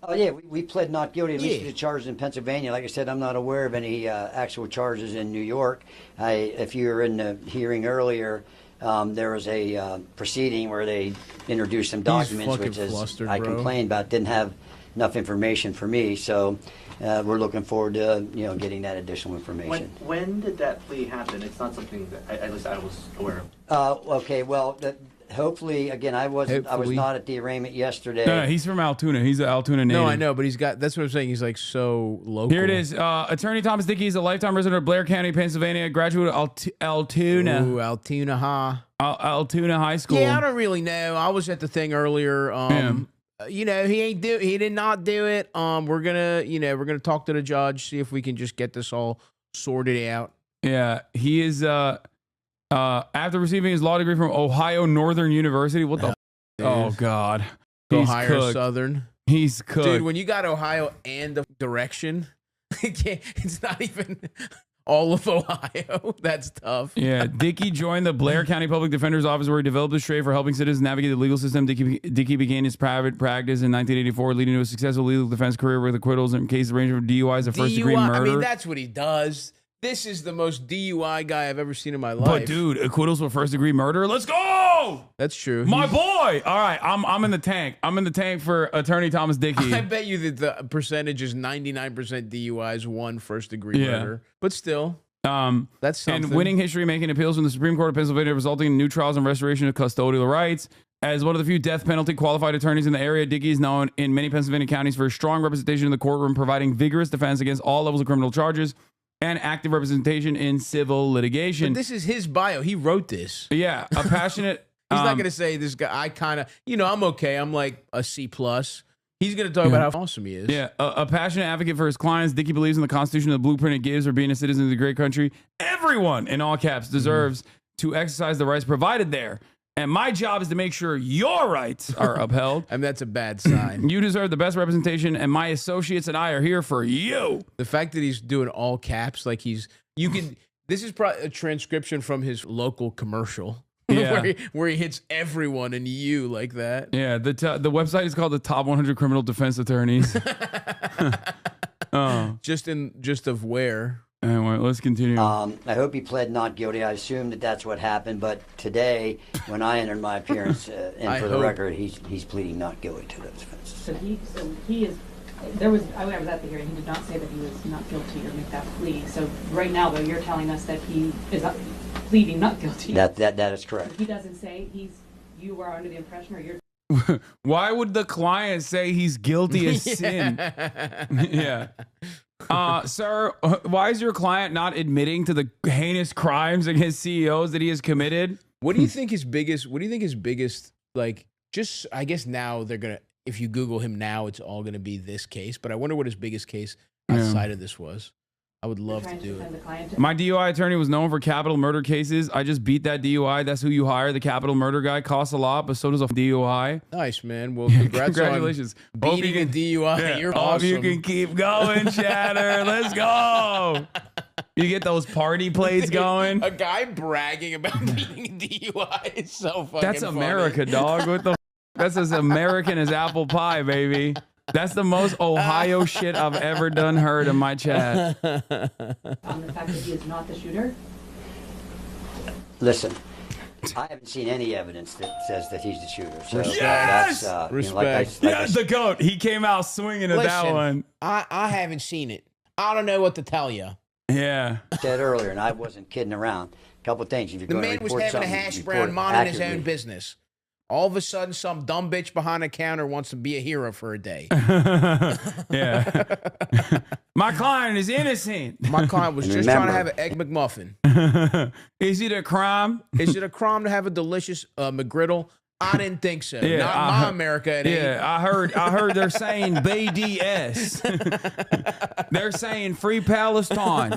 Speaker 17: Oh, yeah, we pled not guilty, at least to the charges in Pennsylvania. Like I said, I'm not aware of any actual charges in New York. If you were in the hearing earlier, there was a proceeding where they introduced some documents, which, as I complained about, didn't have enough information for me, so we're looking forward to getting that additional information.
Speaker 18: When did that plea happen? It's not something that at least I was aware of.
Speaker 17: Okay, well, hopefully, again, I was not at the arraignment yesterday.
Speaker 1: No, he's from Altoona. He's an Altoona native.
Speaker 14: No, I know, but that's what I'm saying. He's like so local.
Speaker 1: Here it is. Attorney Thomas Dickey is a lifetime resident of Blair County, Pennsylvania, graduate of Altoona.
Speaker 14: Ooh, Altoona
Speaker 1: Altoona High School.
Speaker 14: Yeah, I don't really know. I was at the thing earlier. He did not do it. We're gonna talk to the judge, see if we can just get this all sorted out.
Speaker 1: Yeah, he is after receiving his law degree from Ohio Northern University. What the oh god.
Speaker 14: Ohio Southern.
Speaker 1: He's cooked.
Speaker 14: Dude, when you got Ohio and the direction, it's not even all of Ohio. That's tough.
Speaker 1: Yeah, Dickey joined the Blair County Public Defender's Office, where he developed his trade for helping citizens navigate the legal system. Dickey began his private practice in 1984, leading to a successful legal defense career with acquittals in cases ranging from DUIs to first-degree murder.
Speaker 14: I mean, that's what he does. This is the most DUI guy I've ever seen in my life.
Speaker 1: But dude, acquittals for first-degree murder. Let's go.
Speaker 14: That's true.
Speaker 1: My boy. All right, I'm in the tank. I'm in the tank for Attorney Thomas Dickey.
Speaker 14: I bet you that the percentage is 99% DUIs, 1 first-degree murder. But still. That's something.
Speaker 1: And winning history, making appeals from the Supreme Court of Pennsylvania, resulting in new trials and restoration of custodial rights. As one of the few death penalty qualified attorneys in the area, Dickey is known in many Pennsylvania counties for his strong representation in the courtroom, providing vigorous defense against all levels of criminal charges and active representation in civil litigation.
Speaker 14: But this is his bio. He wrote this.
Speaker 1: Yeah, a passionate.
Speaker 14: He's not going to say this guy. I kind of, I'm okay. I'm like a C+. He's going to talk about how awesome he is.
Speaker 1: Yeah, a passionate advocate for his clients, Dickey believes in the Constitution and the blueprint it gives for being a citizen of the great country. Everyone, in all caps, deserves to exercise the rights provided there. And my job is to make sure your rights are upheld.
Speaker 14: And that's a bad sign.
Speaker 1: You deserve the best representation, and my associates and I are here for you.
Speaker 14: The fact that he's doing all caps, like he's You can. This is probably a transcription from his local commercial.
Speaker 1: Yeah.
Speaker 14: where he hits everyone and you like that.
Speaker 1: Yeah, the website is called the Top 100 Criminal Defense Attorneys. Oh.
Speaker 14: Just of where.
Speaker 1: Anyway, let's continue.
Speaker 17: I hope he pled not guilty. I assume that that's what happened. But today, when I entered my appearance, and for the record, he's pleading not guilty to those offenses.
Speaker 19: So he is. There was. I was at the hearing. He did not say that he was not guilty or make that plea. So right now, though, you're telling us that he is pleading not guilty.
Speaker 17: That is correct.
Speaker 19: He doesn't say you are under the impression, or you're.
Speaker 1: Why would the client say he's guilty as sin? Yeah. Sir, why is your client not admitting to the heinous crimes against CEOs that he has committed?
Speaker 14: What do you think his biggest, like, just, I guess now they're going to, if you Google him now, it's all going to be this case, but I wonder what his biggest case outside of this was. I would love to do it.
Speaker 1: My DUI attorney was known for capital murder cases. I just beat that DUI. That's who you hire. The capital murder guy costs a lot, but so does a DUI.
Speaker 14: Nice, man. Well,
Speaker 1: congratulations.
Speaker 14: On beating a DUI.
Speaker 1: Yeah.
Speaker 14: You're
Speaker 1: Hope
Speaker 14: awesome.
Speaker 1: you can keep going, Chatter. Let's go. You get those party plates going.
Speaker 14: A guy bragging about beating a DUI is so fucking
Speaker 1: That's
Speaker 14: funny.
Speaker 1: America, dog. What the That's as American as apple pie, baby. That's the most Ohio shit I've ever heard in my chat.
Speaker 19: On the fact that he is not the shooter?
Speaker 17: Listen, I haven't seen any evidence that says that he's the shooter. So
Speaker 1: Yes!
Speaker 17: that's,
Speaker 14: Respect.
Speaker 1: The GOAT. He came out swinging at that one.
Speaker 14: I haven't seen it. I don't know what to tell you.
Speaker 1: Yeah.
Speaker 17: Said earlier, and I wasn't kidding around. A couple of things. If you're
Speaker 14: The
Speaker 17: going to
Speaker 14: man was
Speaker 17: report
Speaker 14: having a
Speaker 17: something,
Speaker 14: hash
Speaker 17: report
Speaker 14: brown,
Speaker 17: it
Speaker 14: minding his own
Speaker 17: accurately.
Speaker 14: business. All of a sudden, some dumb bitch behind the counter wants to be a hero for a day.
Speaker 1: Yeah. My client is innocent.
Speaker 14: My client was just trying to have an egg McMuffin.
Speaker 1: Is it a crime?
Speaker 14: Is it a crime to have a delicious McGriddle? I didn't think so.
Speaker 1: Yeah,
Speaker 14: Not in my America. It ain't.
Speaker 1: I heard they're saying BDS. They're saying Free Palestine.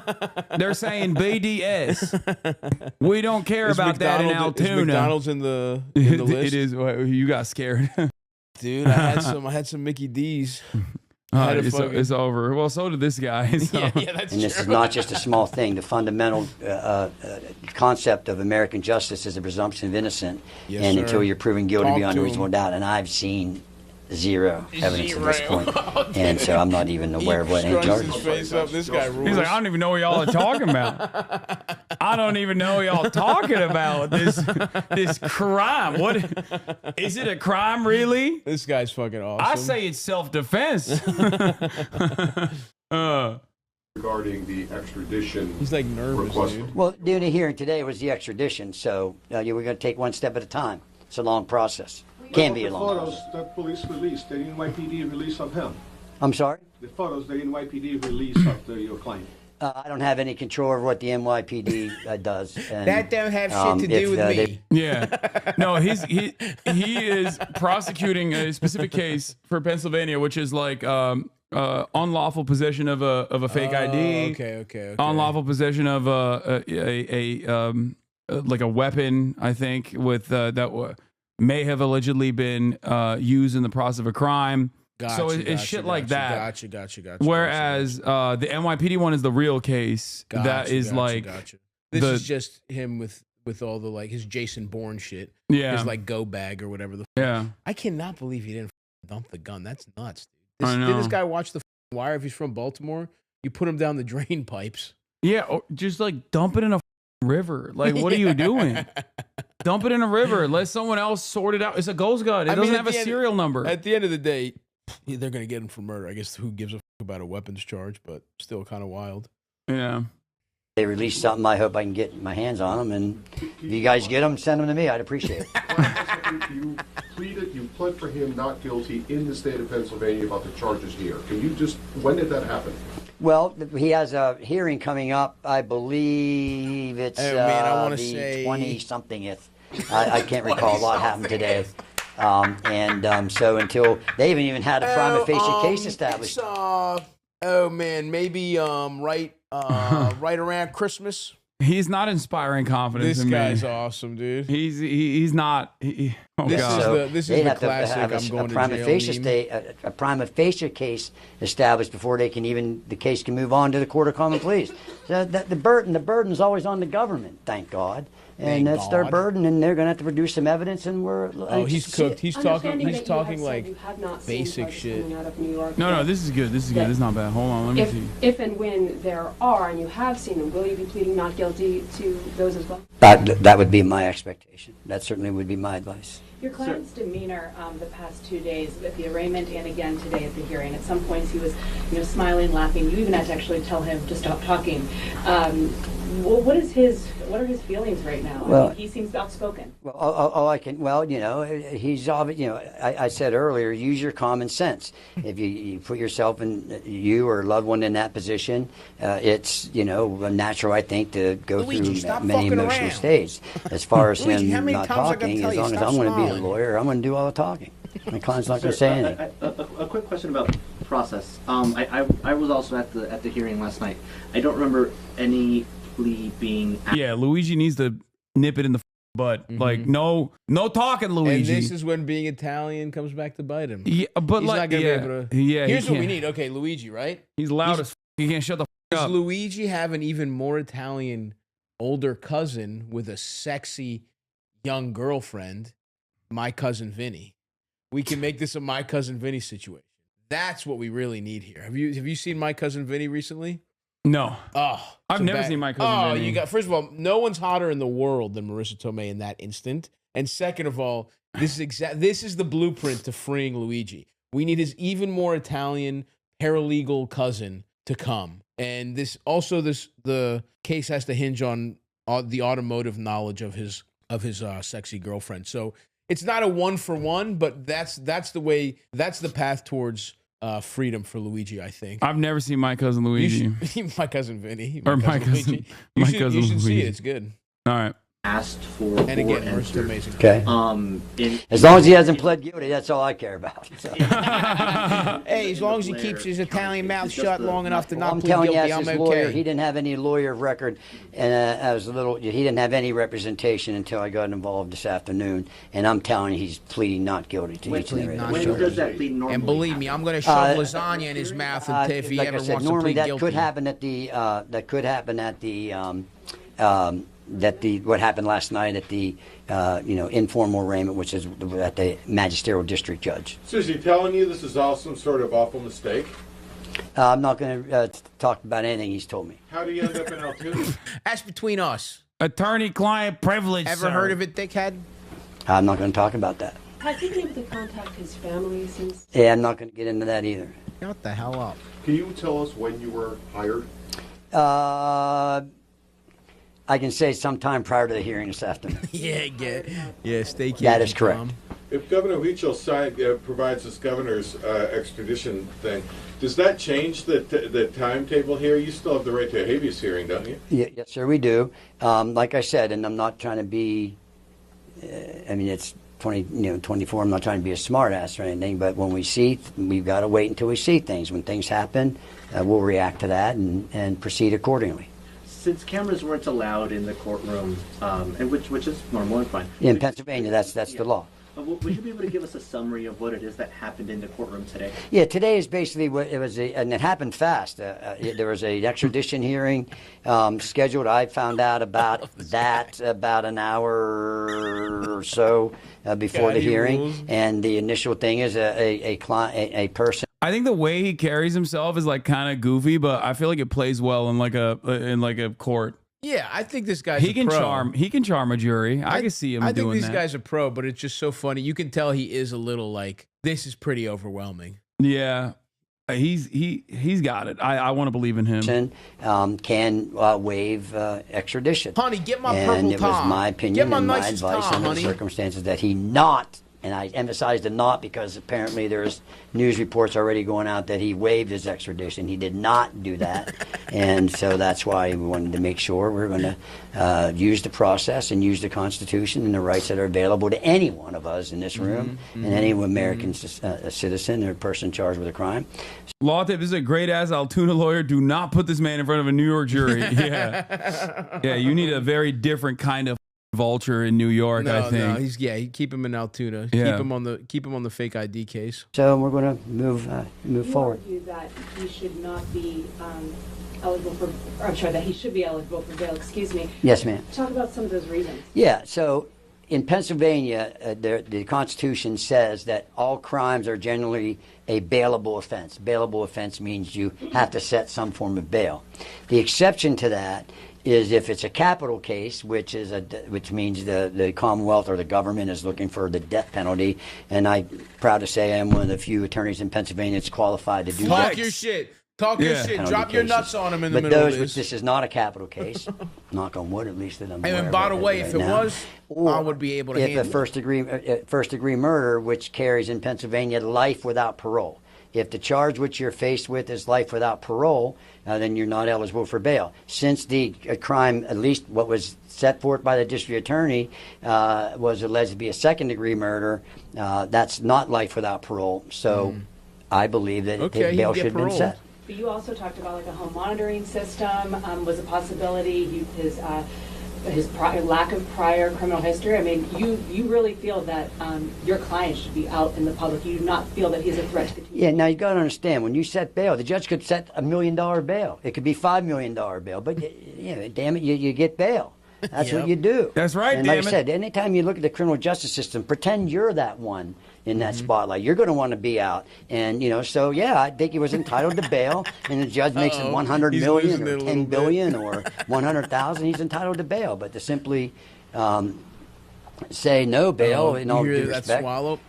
Speaker 1: They're saying BDS. We don't care about that in Altoona.
Speaker 14: Is McDonald's in the list?
Speaker 1: It is. You got scared.
Speaker 14: Dude, I had some Mickey D's.
Speaker 1: It's over. Well, so did this guy. So.
Speaker 14: Yeah, that's
Speaker 17: And
Speaker 14: true.
Speaker 17: this is not just a small thing. The fundamental concept of American justice is the presumption of innocence,
Speaker 14: Yes,
Speaker 17: and
Speaker 14: sir.
Speaker 17: until you're proven guilty
Speaker 14: Talk
Speaker 17: beyond
Speaker 14: to
Speaker 17: a reasonable
Speaker 14: him.
Speaker 17: doubt. And I've seen zero evidence at this point, and so I'm not even aware of what any
Speaker 14: Shrugs his
Speaker 17: charges.
Speaker 14: face up. This guy rules.
Speaker 1: He's like, I don't even know what y'all are talking about. I don't even know what y'all talking about. This crime. What is it? A crime, really?
Speaker 14: This guy's fucking awesome.
Speaker 1: I say it's self-defense.
Speaker 20: Regarding the extradition
Speaker 14: He's like nervous,
Speaker 20: request.
Speaker 14: dude.
Speaker 17: Well, the only hearing today was the extradition, so we're going to take one step at a time. It's a long process. Can be a long
Speaker 20: photos
Speaker 17: process.
Speaker 20: that police released, the NYPD release of him.
Speaker 17: I'm sorry?
Speaker 20: The photos the NYPD release of your client.
Speaker 17: I don't have any control over what the NYPD does. And,
Speaker 14: That don't have shit to do with me.
Speaker 1: Yeah. No, he is prosecuting a specific case for Pennsylvania, which is like unlawful possession of a fake ID.
Speaker 14: Okay.
Speaker 1: Unlawful possession of like a weapon, I think, with that may have allegedly been used in the process of a crime. So it's shit like that.
Speaker 14: Gotcha.
Speaker 1: Whereas the NYPD one is the real case. That is
Speaker 14: This is just him with all the like his Jason Bourne shit.
Speaker 1: Yeah.
Speaker 14: His like go bag or whatever the.
Speaker 1: Yeah.
Speaker 14: I cannot believe he didn't dump the gun. That's nuts,
Speaker 1: I
Speaker 14: dude.
Speaker 1: know.
Speaker 14: Did this guy watch the Wire? If he's from Baltimore, you put him down the drain pipes.
Speaker 1: Yeah, or just like dump it in a river. Like, what are you doing? Dump it in a river. Let someone else sort it out. It's a ghost gun. It doesn't have a serial number.
Speaker 14: At the end of the day, they're gonna get him for murder. I guess who gives a fuck about a weapons charge? But still, kind of wild.
Speaker 1: Yeah.
Speaker 17: They release something. I hope I can get my hands on them. And if you guys get them, send them to me. I'd appreciate it.
Speaker 20: You pled for him not guilty in the state of Pennsylvania about the charges here. Can you just, when did that happen?
Speaker 17: Well, he has a hearing coming up. I believe it's
Speaker 14: Oh, man, I wanna
Speaker 17: the
Speaker 14: say-
Speaker 17: 20-somethingth. I can't recall. A lot happened today. So until they haven't even had a prima facie case established.
Speaker 14: It's, oh man, maybe right around Christmas.
Speaker 1: He's not inspiring confidence
Speaker 14: This
Speaker 1: in me.
Speaker 14: guy's awesome, dude.
Speaker 1: He's not. Oh
Speaker 14: This
Speaker 1: God.
Speaker 14: is this is the
Speaker 17: have to
Speaker 14: classic.
Speaker 17: have
Speaker 14: I'm going
Speaker 17: a prima
Speaker 14: to
Speaker 17: facie
Speaker 14: jail.
Speaker 17: a prima facie case established before they can even the case can move on to the court of common pleas. So the burden's always on the government. Thank God. And that's their burden, and they're going to have to produce some evidence, and we're.
Speaker 14: Oh, he's cooked. He's talking. He's
Speaker 19: that
Speaker 14: talking
Speaker 19: you have
Speaker 14: like
Speaker 19: said you have not seen
Speaker 14: basic
Speaker 19: charges
Speaker 14: shit.
Speaker 19: coming out of New York.
Speaker 1: No, this is good. This is good. This is not bad. Hold on, let me see.
Speaker 19: If and when there are, and you have seen them, will you be pleading not guilty to those as well?
Speaker 17: That would be my expectation. That certainly would be my advice.
Speaker 19: Your client's demeanor the past 2 days at the arraignment and again today at the hearing. At some points he was, smiling, laughing. You even had to actually tell him to stop talking. What are his feelings right now?
Speaker 17: Well,
Speaker 19: I mean, he seems outspoken.
Speaker 17: Well, all I can. Well, he's obvious. I said earlier, use your common sense. If you put yourself in you or a loved one in that position, it's natural, I think, to go
Speaker 14: Luigi,
Speaker 17: through many emotional states. As far as
Speaker 14: Luigi, how
Speaker 17: him
Speaker 14: many
Speaker 17: not
Speaker 14: times I gotta
Speaker 17: talking,
Speaker 14: tell
Speaker 17: as
Speaker 14: you,
Speaker 17: long as
Speaker 14: stop
Speaker 17: I'm going to be the
Speaker 14: smiling?
Speaker 17: lawyer, I'm going to do all the talking. My client's not going to say anything.
Speaker 18: A quick question about process. I was also at the hearing last night. I don't remember any plea being.
Speaker 1: Yeah, Luigi needs to nip it in the butt. Like no talking, Luigi.
Speaker 14: And this is when being Italian comes back to bite him.
Speaker 1: Yeah, but
Speaker 14: he's
Speaker 1: like,
Speaker 14: not gonna be able to.
Speaker 1: yeah,
Speaker 14: Here's
Speaker 1: he
Speaker 14: what we
Speaker 1: can't.
Speaker 14: need. Okay, Luigi, right?
Speaker 1: He's loud as he can't shut the
Speaker 14: Does
Speaker 1: up.
Speaker 14: Luigi have an even more Italian older cousin with a sexy young girlfriend? My cousin Vinny. We can make this a My Cousin Vinny situation. That's what we really need here. Have you seen My Cousin Vinny recently?
Speaker 1: No.
Speaker 14: Oh,
Speaker 1: I've never seen My Cousin Vinny.
Speaker 14: You got, first of all, no one's hotter in the world than Marissa Tomei in that instant. And second of all, this is the blueprint to freeing Luigi. We need his even more Italian paralegal cousin to come. And the case has to hinge on the automotive knowledge of his sexy girlfriend. So it's not a 1-for-1, but that's the path towards freedom for Luigi, I think.
Speaker 1: I've never seen My Cousin Luigi.
Speaker 14: My Cousin Vinny.
Speaker 1: My cousin
Speaker 14: Luigi.
Speaker 1: My
Speaker 14: You
Speaker 1: cousin
Speaker 14: should see
Speaker 1: Luigi.
Speaker 14: it. It's good.
Speaker 1: All right.
Speaker 18: Asked for
Speaker 14: And again,
Speaker 18: or
Speaker 14: Marissa
Speaker 18: entered.
Speaker 14: amazing.
Speaker 17: Okay. As long as he hasn't pled guilty, that's all I care about. So.
Speaker 14: Hey, as long as he keeps his Italian mouth shut long enough to not
Speaker 17: I'm
Speaker 14: plead
Speaker 17: telling
Speaker 14: guilty,
Speaker 17: you, as
Speaker 14: I'm
Speaker 17: his
Speaker 14: okay.
Speaker 17: lawyer, he didn't have any lawyer of record, and he didn't have any representation until I got involved this afternoon. And I'm telling you, he's pleading not guilty to each and every
Speaker 18: When
Speaker 17: charge.
Speaker 18: does that plead normally?
Speaker 14: And believe me, I'm going to shove lasagna in his mouth if he
Speaker 17: like
Speaker 14: ever
Speaker 17: I said,
Speaker 14: wants to
Speaker 17: normally
Speaker 14: plead
Speaker 17: that
Speaker 14: guilty.
Speaker 17: could happen at the what happened last night at the informal arraignment, which is at the magisterial district judge.
Speaker 21: So is he telling you this is all some sort of awful mistake?
Speaker 17: I'm not going to talk about anything he's told me.
Speaker 21: How do you end up in Altoona?
Speaker 14: That's between us.
Speaker 1: Attorney-client privilege.
Speaker 14: Ever heard of it, dickhead?
Speaker 17: I'm not going to talk about that.
Speaker 19: Has he been able to contact his family since?
Speaker 17: Yeah, I'm not going to get into that either.
Speaker 14: What the hell up?
Speaker 20: Can you tell us when you were hired?
Speaker 17: I can say sometime prior to the hearing this afternoon.
Speaker 14: Yeah, stay tuned.
Speaker 17: That is correct.
Speaker 14: Tom.
Speaker 21: If Governor Huichel provides this governor's extradition thing, does that change the timetable here? You still have the right to a habeas hearing, don't you?
Speaker 17: Yeah, yes, sir, we do. Like I said, and I'm not trying to be. It's 24. I'm not trying to be a smartass or anything. But when we've got to wait until we see things. When things happen, we'll react to that and proceed accordingly.
Speaker 18: Since cameras weren't allowed in the courtroom, and which is normal and fine.
Speaker 17: In Pennsylvania, that's the law.
Speaker 18: Would you be able to give us a summary of what it is that happened in the courtroom today?
Speaker 17: Yeah, today is basically what it was, and it happened fast. There was an extradition hearing scheduled. I found out about that about an hour or so before the hearing, and the initial thing is a person.
Speaker 1: I think the way he carries himself is like kind of goofy, but I feel like it plays well in like a court.
Speaker 14: Yeah, I think this guy's
Speaker 1: He
Speaker 14: a
Speaker 1: can
Speaker 14: pro.
Speaker 1: He can charm a jury. I can see him
Speaker 14: I
Speaker 1: doing
Speaker 14: think this
Speaker 1: that.
Speaker 14: guy's a pro, but it's just so funny. You can tell he is a little like, this is pretty overwhelming.
Speaker 1: Yeah, he's got it. I want to believe in him.
Speaker 17: Can waive extradition.
Speaker 14: Honey, get my
Speaker 17: and
Speaker 14: purple
Speaker 17: it
Speaker 14: Tom.
Speaker 17: was my opinion
Speaker 14: Get my
Speaker 17: and my
Speaker 14: nicest
Speaker 17: advice
Speaker 14: Tom,
Speaker 17: under
Speaker 14: honey.
Speaker 17: the circumstances that he not And I emphasize the not because apparently there's news reports already going out that he waived his extradition. He did not do that. And so that's why we wanted to make sure we're going to use the process and use the Constitution and the rights that are available to any one of us in this room and any American citizen or person charged with a crime.
Speaker 1: Law tip, this is a great-ass Altoona lawyer. Do not put this man in front of a New York jury. Yeah. Yeah, you need a very different kind of vulture in New York, I think.
Speaker 14: No, keep him in Altoona.
Speaker 1: Yeah.
Speaker 14: Keep him on the fake ID case.
Speaker 17: So we're going to move forward.
Speaker 19: You argue that he should not be eligible for, or I'm sorry, that he should be eligible for bail. Excuse me.
Speaker 17: Yes, ma'am.
Speaker 19: Talk about some of those reasons.
Speaker 17: Yeah. So in Pennsylvania, the Constitution says that all crimes are generally a bailable offense. Bailable offense means you have to set some form of bail. The exception to that is if it's a capital case, which means the Commonwealth or the government is looking for the death penalty. And I'm proud to say I'm one of the few attorneys in Pennsylvania that's qualified to do that.
Speaker 14: Talk your shit. Talk your shit. Drop your nuts on him in the middle of this.
Speaker 17: This is not a capital case. Knock on wood, at least that I'm aware
Speaker 14: And
Speaker 17: of
Speaker 14: by the way,
Speaker 17: right
Speaker 14: if it
Speaker 17: now.
Speaker 14: was, I would be able to handle
Speaker 17: it. If a first-degree murder, which carries in Pennsylvania life without parole. If the charge which you're faced with is life without parole, then you're not eligible for bail. Since the crime, at least what was set forth by the district attorney, was alleged to be a second-degree murder, that's not life without parole. So I believe that bail should have been set.
Speaker 19: But you also talked about like a home monitoring system was a possibility. His lack of prior criminal history. I mean, you really feel that your client should be out in the public. You do not feel that he's a threat to the community.
Speaker 17: Yeah, now you got to understand, when you set bail, the judge could set $1 million bail. It could be $5 million bail, but damn it, you get bail. That's what you do.
Speaker 1: That's right,
Speaker 17: and like I said, anytime you look at the criminal justice system, pretend you're that one in that spotlight. You're going to want to be out. And, so, yeah, I think he was entitled to bail, and the judge makes it $100 million or $10 billion or $100,000. He's entitled to bail. But to simply say no bail, in all due respect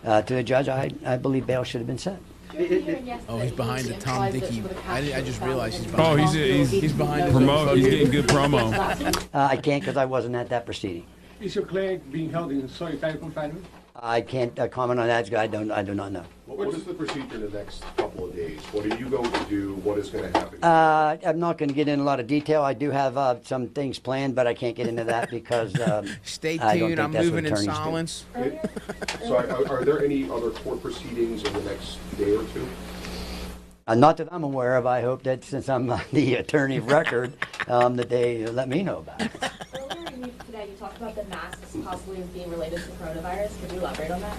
Speaker 17: to the judge, I believe bail should have been set.
Speaker 14: He's behind the Tom Dickey. I just realized he's behind.
Speaker 1: He's
Speaker 14: behind
Speaker 1: promo. He's getting good promo.
Speaker 17: I can't because I wasn't at that proceeding.
Speaker 5: Is your client being held in solitary confinement?
Speaker 17: I can't comment on that. I do not know.
Speaker 20: What is the procedure in the next couple of days? What are you going to do? What is going to happen?
Speaker 17: I'm not going to get into a lot of detail. I do have some things planned, but I can't get into that because
Speaker 14: stay
Speaker 17: I don't
Speaker 14: tuned.
Speaker 17: think
Speaker 14: I'm
Speaker 17: that's
Speaker 14: moving
Speaker 17: what
Speaker 14: in
Speaker 17: attorneys
Speaker 14: silence.
Speaker 20: So are there any other court proceedings in the next day or two?
Speaker 17: Not that I'm aware of. I hope that since I'm the attorney of record, that they let me know about it.
Speaker 22: Earlier in today, you talked about the masks possibly being related to coronavirus. Could you elaborate on that?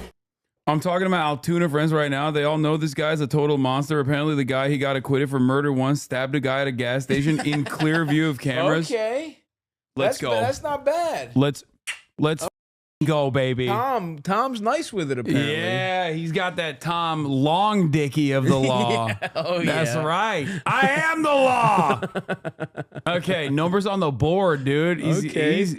Speaker 1: I'm talking about Altoona friends right now. They all know this guy's a total monster. Apparently, the guy he got acquitted for murder once stabbed a guy at a gas station in clear view of cameras.
Speaker 14: Okay,
Speaker 1: let's go.
Speaker 14: That's not bad.
Speaker 1: Let's go, baby.
Speaker 14: Tom's nice with it, apparently.
Speaker 1: Yeah, he's got that Tom Long Dicky of the law. That's right. I am the law. Okay, numbers on the board, dude. He's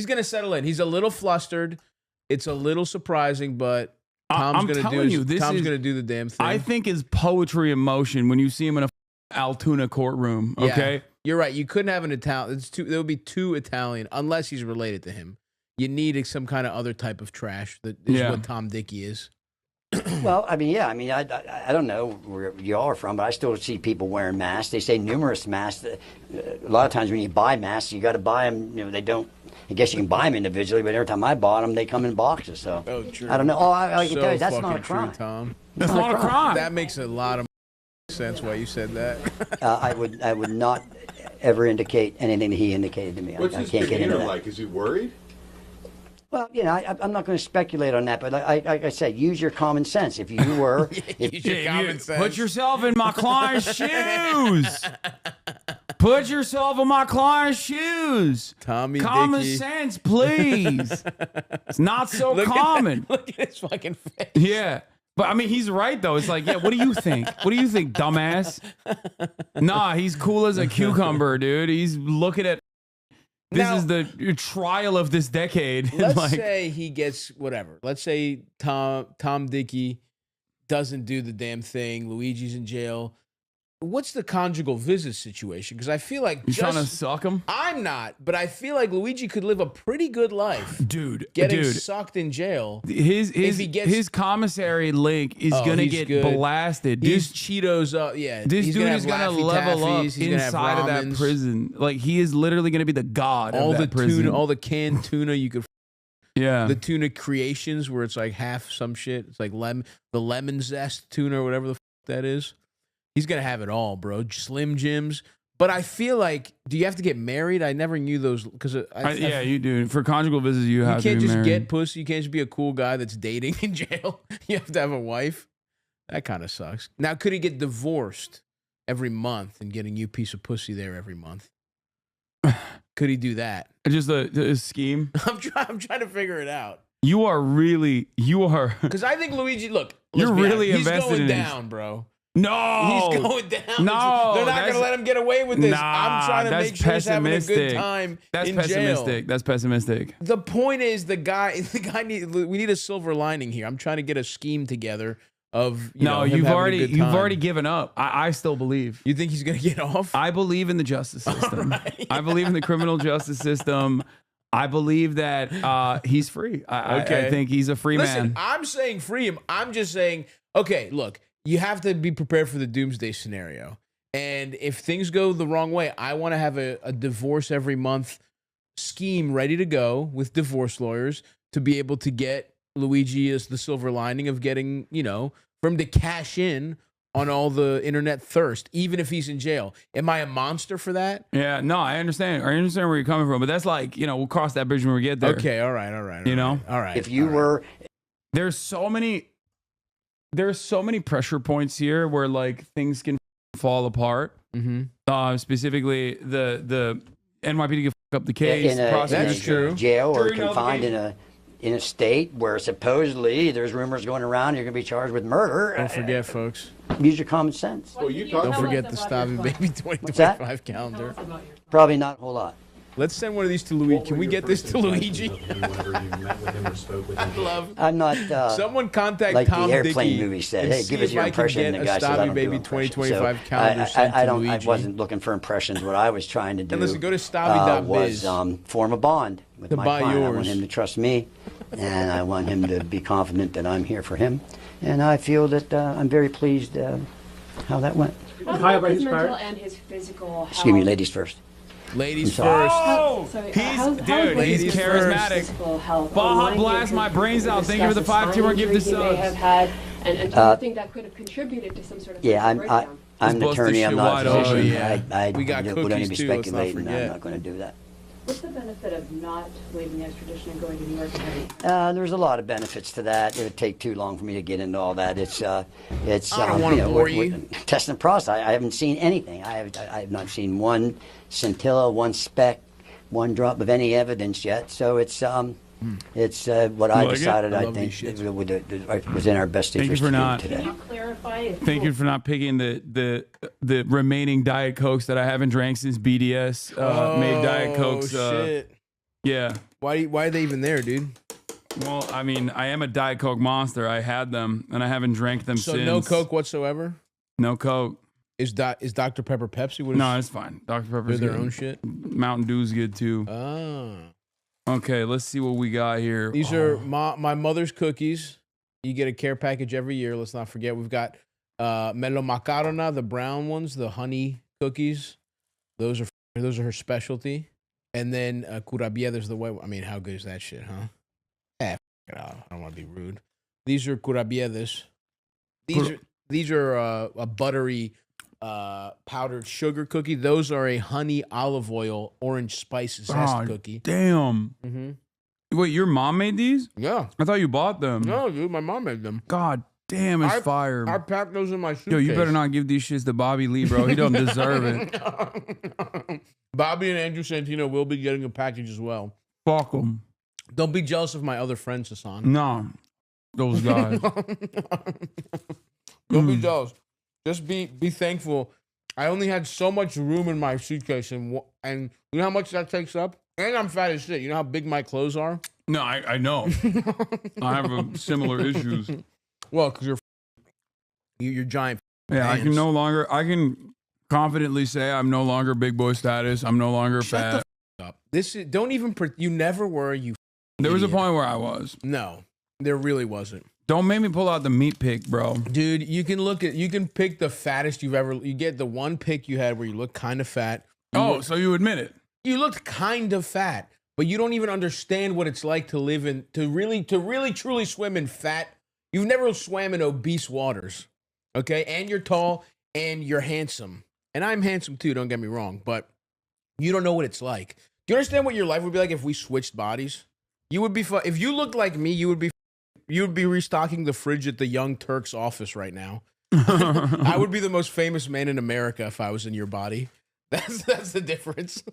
Speaker 14: gonna settle in. He's a little flustered. It's a little surprising, but Tom's gonna do the damn thing.
Speaker 1: I think is poetry in motion when you see him in a Altoona courtroom. Okay,
Speaker 14: yeah, you're right. You couldn't have an Italian. There would be too Italian unless he's related to him. You need some kind of other type of trash. That is what Tom Dickey is.
Speaker 17: Well, I don't know where you all are from, but I still see people wearing masks. They say numerous masks. A lot of times when you buy masks, you got to buy them. They don't. I guess you can buy them individually, but every time I bought them, they come in boxes. So I don't know. I can tell you that's not a crime.
Speaker 14: True, Tom.
Speaker 1: That's not a crime.
Speaker 14: That makes a lot of sense why you said that.
Speaker 17: I would not ever indicate anything that he indicated to me.
Speaker 20: What's his demeanor like? Is he worried?
Speaker 17: Well, I'm not going to speculate on that, but like I said, use your common sense. If you were,
Speaker 1: put yourself in my client's shoes. Put yourself in my client's shoes.
Speaker 14: Tommy
Speaker 1: Common
Speaker 14: Dickey.
Speaker 1: sense, please. It's not so common.
Speaker 14: Look at his fucking face.
Speaker 1: Yeah. But I mean, he's right though. It's like, yeah, what do you think? What do you think, dumbass? Nah, he's cool as a cucumber, dude. He's looking at this is the trial of this decade.
Speaker 14: Let's say he gets whatever. Let's say Tom Dickey doesn't do the damn thing. Luigi's in jail. what's the conjugal visit situation? Because I feel like
Speaker 1: you trying to suck him?
Speaker 14: I'm not, but I feel like Luigi could live a pretty good life,
Speaker 1: dude.
Speaker 14: Getting sucked in jail.
Speaker 1: His commissary link is gonna get blasted.
Speaker 14: These Cheetos,
Speaker 1: This
Speaker 14: he's
Speaker 1: dude
Speaker 14: gonna
Speaker 1: is
Speaker 14: have
Speaker 1: gonna
Speaker 14: Laffy
Speaker 1: level up
Speaker 14: Taffies, he's gonna have
Speaker 1: inside of that
Speaker 14: ramens.
Speaker 1: prison. Like he is literally gonna be the god
Speaker 14: All
Speaker 1: of
Speaker 14: the
Speaker 1: that prison.
Speaker 14: tuna, all the canned tuna you could.
Speaker 1: Yeah.
Speaker 14: The tuna creations where it's like half some shit. It's like the lemon zest tuna or whatever the that is. He's gonna have it all, bro. Slim Jims. But I feel like, do you have to get married? I never knew those because
Speaker 1: yeah, you do. For conjugal visits, you have to
Speaker 14: can't
Speaker 1: be
Speaker 14: just
Speaker 1: married.
Speaker 14: get pussy. You can't just be a cool guy that's dating in jail. You have to have a wife. That kind of sucks. Now, could he get divorced every month and getting you a piece of pussy there every month? Could he do that?
Speaker 1: Just a scheme.
Speaker 14: I'm trying to figure it out.
Speaker 1: You are
Speaker 14: Because I think Luigi. Look,
Speaker 1: you're really
Speaker 14: he's
Speaker 1: invested
Speaker 14: going
Speaker 1: in
Speaker 14: down, bro.
Speaker 1: No,
Speaker 14: he's going down.
Speaker 1: No,
Speaker 14: they're not going to let him get away with this.
Speaker 1: Nah,
Speaker 14: I'm trying to make sure he's having a good time.
Speaker 1: That's
Speaker 14: in
Speaker 1: pessimistic.
Speaker 14: Jail.
Speaker 1: That's pessimistic.
Speaker 14: The point is, the guy we need a silver lining here. I'm trying to get a scheme together of
Speaker 1: you've already given up. I still believe.
Speaker 14: You think he's going to get off?
Speaker 1: I believe in the justice system.
Speaker 14: Right.
Speaker 1: I believe in the criminal justice system. I believe that he's free. I think he's a free man.
Speaker 14: I'm saying free him. I'm just saying, okay, look, you have to be prepared for the doomsday scenario. And if things go the wrong way, I want to have a divorce every month scheme ready to go with divorce lawyers to be able to get Luigi as the silver lining of getting, for him to cash in on all the internet thirst, even if he's in jail. Am I a monster for that?
Speaker 1: Yeah, no, I understand. I understand where you're coming from, but that's like, we'll cross that bridge when we get there.
Speaker 14: Okay, all right.
Speaker 1: All right.
Speaker 17: If you were...
Speaker 1: There's so many pressure points here where like things can fall apart.
Speaker 14: Mm-hmm.
Speaker 1: Specifically, the NYPD can fuck up the case.
Speaker 17: That's true. Jail or confined in a state where supposedly there's rumors going around you're going to be charged with murder.
Speaker 14: Don't forget, folks.
Speaker 17: Use your common sense.
Speaker 14: Don't forget the Stavros Baby 2025 calendar.
Speaker 17: Probably not a whole lot.
Speaker 14: Let's send one of these to Luigi. Can we get this to Luigi?
Speaker 17: I'm not.
Speaker 14: Someone contact
Speaker 17: like
Speaker 14: Tom
Speaker 17: the airplane
Speaker 14: Dickey
Speaker 17: movie said.
Speaker 14: and
Speaker 17: Hey,
Speaker 14: see
Speaker 17: give us
Speaker 14: if
Speaker 17: your
Speaker 14: I can
Speaker 17: impression.
Speaker 14: get
Speaker 17: And the guy
Speaker 14: a
Speaker 17: said, I
Speaker 14: Stavros
Speaker 17: don't
Speaker 14: Baby
Speaker 17: do impressions.
Speaker 14: 2025
Speaker 17: So
Speaker 14: calendar sent to
Speaker 17: I
Speaker 14: Luigi.
Speaker 17: wasn't looking for impressions. What I was trying to do
Speaker 14: And listen, go to Stavi.biz.
Speaker 17: was form a bond with
Speaker 14: To
Speaker 17: my
Speaker 14: buy
Speaker 17: client. I want
Speaker 14: yours.
Speaker 17: him to trust me, and I want him to be confident that I'm here for him. And I feel that I'm very pleased how that went.
Speaker 22: How about his mental and his physical health?
Speaker 17: Excuse me, ladies first.
Speaker 14: Ladies
Speaker 17: first.
Speaker 1: Oh, he's charismatic. Baja blast my brains out. Thank you for the 5 2 gift to
Speaker 22: He may have
Speaker 1: subs.
Speaker 22: had, and do you think that could have contributed to some sort of
Speaker 17: Yeah,
Speaker 22: breakdown?
Speaker 17: I'm an attorney. I'm not a physician. I
Speaker 14: We got
Speaker 17: would only
Speaker 14: cookies,
Speaker 17: be
Speaker 14: too, let's not
Speaker 17: speculating. I'm
Speaker 14: forget.
Speaker 17: not going to do that.
Speaker 22: What's the benefit of not waiving the extradition and going to New York?
Speaker 17: There's a lot of benefits to that. It would take too long for me to get into all that. It's
Speaker 14: I don't want to bore you.
Speaker 17: Testing the process. I haven't seen anything. I have not seen one scintilla, one speck, one drop of any evidence yet. So it's what I
Speaker 1: like it?
Speaker 17: decided.
Speaker 1: I
Speaker 17: I
Speaker 1: love
Speaker 17: think
Speaker 1: these
Speaker 17: it was in our best
Speaker 1: Thank you
Speaker 17: interest
Speaker 1: for
Speaker 17: to
Speaker 1: not.
Speaker 17: do today.
Speaker 1: Thank you for not picking the remaining Diet Cokes that I haven't drank since BDS made Diet Cokes.
Speaker 14: Shit.
Speaker 1: Yeah.
Speaker 14: Why are they even there, dude?
Speaker 1: Well, I mean, I am a Diet Coke monster. I had them, and I haven't drank them
Speaker 14: So
Speaker 1: since.
Speaker 14: no Coke whatsoever?
Speaker 1: No Coke.
Speaker 14: Is Dr. Pepper Pepsi? What is
Speaker 1: No, it's fine. Dr. Pepper's
Speaker 14: They're their
Speaker 1: good.
Speaker 14: own shit?
Speaker 1: Mountain Dew's good too.
Speaker 14: Ah.
Speaker 1: Okay, let's see what we got here.
Speaker 14: These are my mother's cookies. You get a care package every year. Let's not forget. We've got Melo Macarona, the brown ones, the honey cookies. Those are her specialty. And then Curabia, there's the white one. I mean, how good is that shit, huh? F it out. I don't want to be rude. These are Curabiedas. These are a buttery powdered sugar cookie. Those are a honey olive oil orange spice zest cookie.
Speaker 1: Damn.
Speaker 14: Mm-hmm.
Speaker 1: Wait, your mom made these?
Speaker 14: Yeah.
Speaker 1: I thought you bought them.
Speaker 14: No, dude, my mom made them.
Speaker 1: God damn, it's fire.
Speaker 14: I packed those in my suitcase.
Speaker 1: Yo, you better not give these shits to Bobby Lee, bro. He don't deserve it.
Speaker 14: Bobby and Andrew Santino will be getting a package as well.
Speaker 1: Fuck them.
Speaker 14: Don't be jealous of my other friends, Hasan.
Speaker 1: No, those guys.
Speaker 14: Don't be jealous. Just be thankful. I only had so much room in my suitcase, and you know how much that takes up? And I'm fat as shit. You know how big my clothes are?
Speaker 1: No, I know. I have similar issues.
Speaker 14: Well, because you're giant
Speaker 1: Yeah, I can I can confidently say I'm no longer big boy status. I'm no longer fat.
Speaker 14: Up. Don't even, you never were, you
Speaker 1: There was a point where I was.
Speaker 14: No, there really wasn't.
Speaker 1: Don't make me pull out the meat pic, bro.
Speaker 14: Dude, you can pick the fattest you've ever, you get the one pic you had where you look kind of fat.
Speaker 1: So you admit it.
Speaker 14: You looked kind of fat, but you don't even understand what it's like to live in, to really truly swim in fat. You've never swam in obese waters, okay? And you're tall and you're handsome. And I'm handsome too, don't get me wrong, but you don't know what it's like. Do you understand what your life would be like if we switched bodies? You would be, if you looked like me, you would be restocking the fridge at the Young Turk's office right now. I would be the most famous man in America if I was in your body. That's the difference.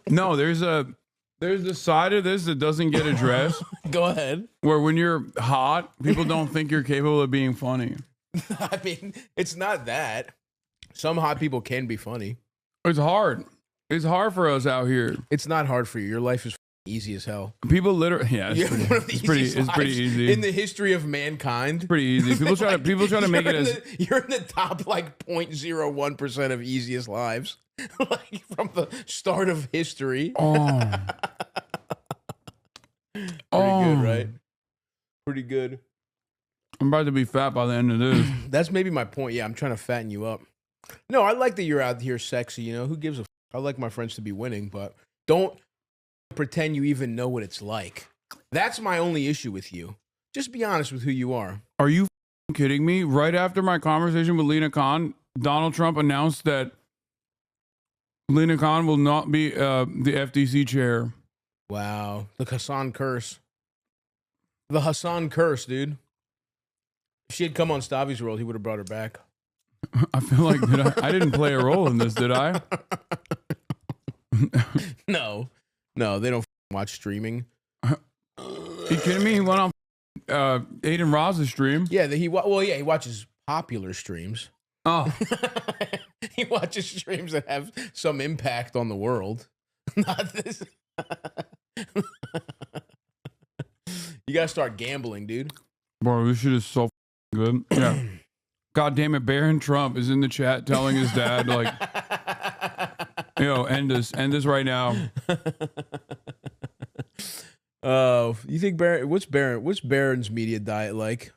Speaker 1: No, there's the side of this that doesn't get addressed.
Speaker 14: Go ahead.
Speaker 1: Where when you're hot, people don't think you're capable of being funny.
Speaker 14: I mean, it's not that. Some hot people can be funny.
Speaker 1: It's hard. It's hard for us out here.
Speaker 14: It's not hard for you. Your life is easy as hell.
Speaker 1: People literally, yeah, it's pretty easy
Speaker 14: in the history of mankind.
Speaker 1: It's pretty easy. People try to make it as
Speaker 14: you're in the top like 0.01% of easiest lives, like from the start of history.
Speaker 1: Oh,
Speaker 14: pretty good, right? Pretty good.
Speaker 1: I'm about to be fat by the end of this.
Speaker 14: That's maybe my point. Yeah, I'm trying to fatten you up. No, I like that you're out here sexy. You know, who gives a? I like my friends to be winning, but don't pretend you even know what it's like. That's my only issue with you. Just be honest with who you are.
Speaker 1: Are you kidding me? Right after my conversation with Lena Khan, Donald Trump announced that Lena Khan will not be the FTC chair.
Speaker 14: Wow. The Hassan curse. The Hassan curse, dude. If she had come on Stavi's World, he would have brought her back.
Speaker 1: I feel like I didn't play a role in this, did I?
Speaker 14: No, they don't watch streaming.
Speaker 1: You kidding me? He went on Aiden Roz's stream.
Speaker 14: Yeah, he watches popular streams.
Speaker 1: Oh,
Speaker 14: he watches streams that have some impact on the world. Not this. You gotta start gambling, dude.
Speaker 1: Bro, this shit is so good. Yeah. God damn it, Barron Trump is in the chat telling his dad, like, end this right now.
Speaker 14: You think what's Barron's media diet like?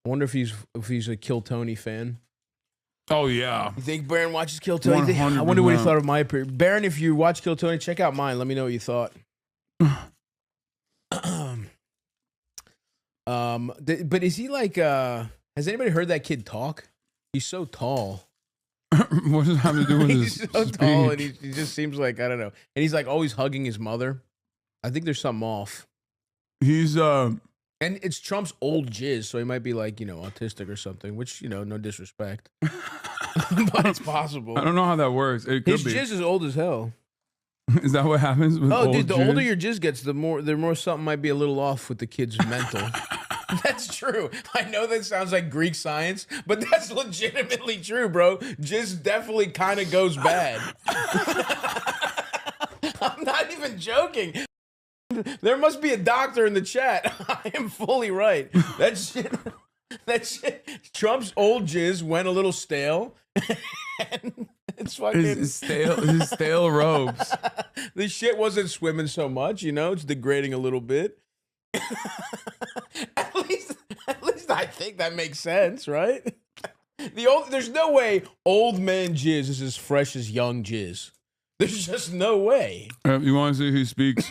Speaker 14: I wonder if he's a Kill Tony fan.
Speaker 1: Oh yeah.
Speaker 14: You think Barron watches Kill Tony? I wonder what he thought of my appearance. Barron, if you watch Kill Tony, check out mine. Let me know what you thought. But is he like has anybody heard that kid talk? He's so tall.
Speaker 1: What does it have to do with
Speaker 14: he's
Speaker 1: his
Speaker 14: so
Speaker 1: speech?
Speaker 14: tall, and he just seems like, I don't know. And he's like always hugging his mother. I think there's something off.
Speaker 1: He's
Speaker 14: and it's Trump's old jizz, so he might be like, autistic or something, which, no disrespect. But it's possible.
Speaker 1: I don't know how that works. It could
Speaker 14: his
Speaker 1: be.
Speaker 14: jizz is old as hell.
Speaker 1: Is that what happens with old
Speaker 14: dude, the
Speaker 1: jizz?
Speaker 14: older your jizz gets, the more something might be a little off with the kid's mental. That's true. I know that sounds like Greek science, but that's legitimately true, bro. Jizz definitely kind of goes bad. I'm not even joking. There must be a doctor in the chat. I am fully right. That shit. Trump's old jizz went a little stale. And it's fucking
Speaker 1: his stale robes.
Speaker 14: This shit wasn't swimming so much, it's degrading a little bit. At least I think that makes sense, right? There's no way old man jizz is as fresh as young jizz. There's just no way.
Speaker 1: You want to see who speaks?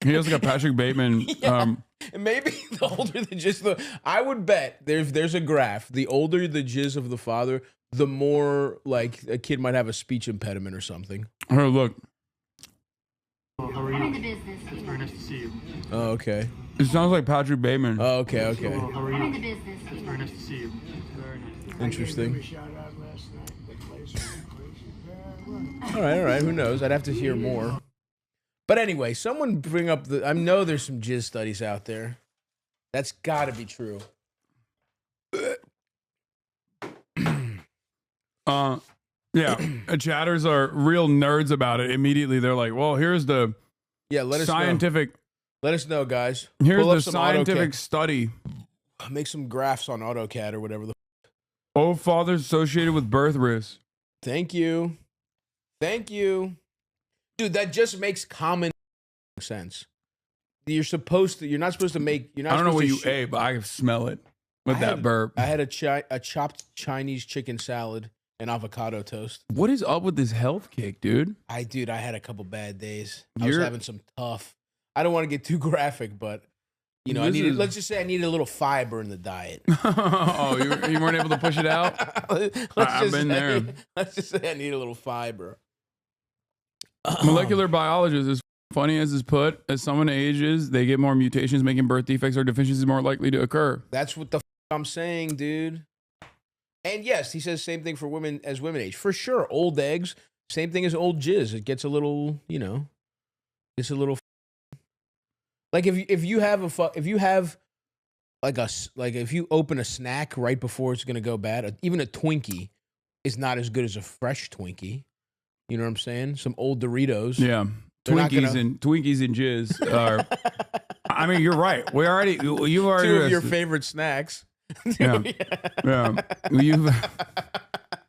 Speaker 1: He has like a Patrick Bateman.
Speaker 14: Yeah. Maybe the older the jizz, I would bet there's a graph. The older the jizz of the father, the more like a kid might have a speech impediment or something.
Speaker 1: Oh, look.
Speaker 6: How are you? I'm in the business. It's very nice to see you.
Speaker 14: Oh, okay.
Speaker 1: It sounds like Patrick Bateman.
Speaker 14: Oh, okay.
Speaker 6: How are you? I'm in the business. It's very nice to see you. Very nice.
Speaker 14: Interesting. All right. Who knows? I'd have to hear more. But anyway, someone bring up I know there's some jizz studies out there. That's got to be true.
Speaker 1: Yeah, chatters are real nerds about it. Immediately, they're like, "Well, here's the scientific.
Speaker 14: Let us know, guys.
Speaker 1: Here's
Speaker 14: Pull up
Speaker 1: the
Speaker 14: some
Speaker 1: scientific
Speaker 14: AutoCAD.
Speaker 1: study.
Speaker 14: Make some graphs on AutoCAD or whatever
Speaker 1: Oh, fathers associated with birth risks.
Speaker 14: Thank you. Thank you. Dude, that just makes common sense. You're not supposed to make, you're not
Speaker 1: I don't know what
Speaker 14: supposed
Speaker 1: you
Speaker 14: to
Speaker 1: ate, but I smell it with that burp.
Speaker 14: I had a chopped Chinese chicken salad and avocado toast.
Speaker 1: What is up with this health kick, dude?
Speaker 14: I had a couple bad days. I was having some tough. I don't want to get too graphic, but you know, let's just say I needed a little fiber in the diet.
Speaker 1: Oh, you weren't able to push it out? I've been there.
Speaker 14: Let's just say I need a little fiber.
Speaker 1: Molecular biologists, as funny as is put, as someone ages, they get more mutations, making birth defects or deficiencies more likely to occur.
Speaker 14: That's what the I'm saying, dude. And yes, he says same thing for women as women age. For sure, old eggs, same thing as old jizz. It gets a little, you know, it's a little. Like if you open a snack right before it's gonna go bad, even a Twinkie is not as good as a fresh Twinkie. You know what I'm saying? Some old Doritos.
Speaker 1: Yeah, Twinkies and jizz are. I mean, you're right. You've already
Speaker 14: two of your favorite snacks.
Speaker 1: Yeah, yeah. You've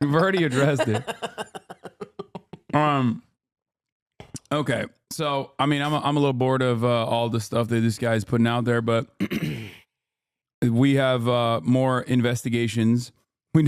Speaker 1: already addressed it. Okay, so I mean, I'm a little bored of all the stuff that this guy's putting out there, but we have more investigations.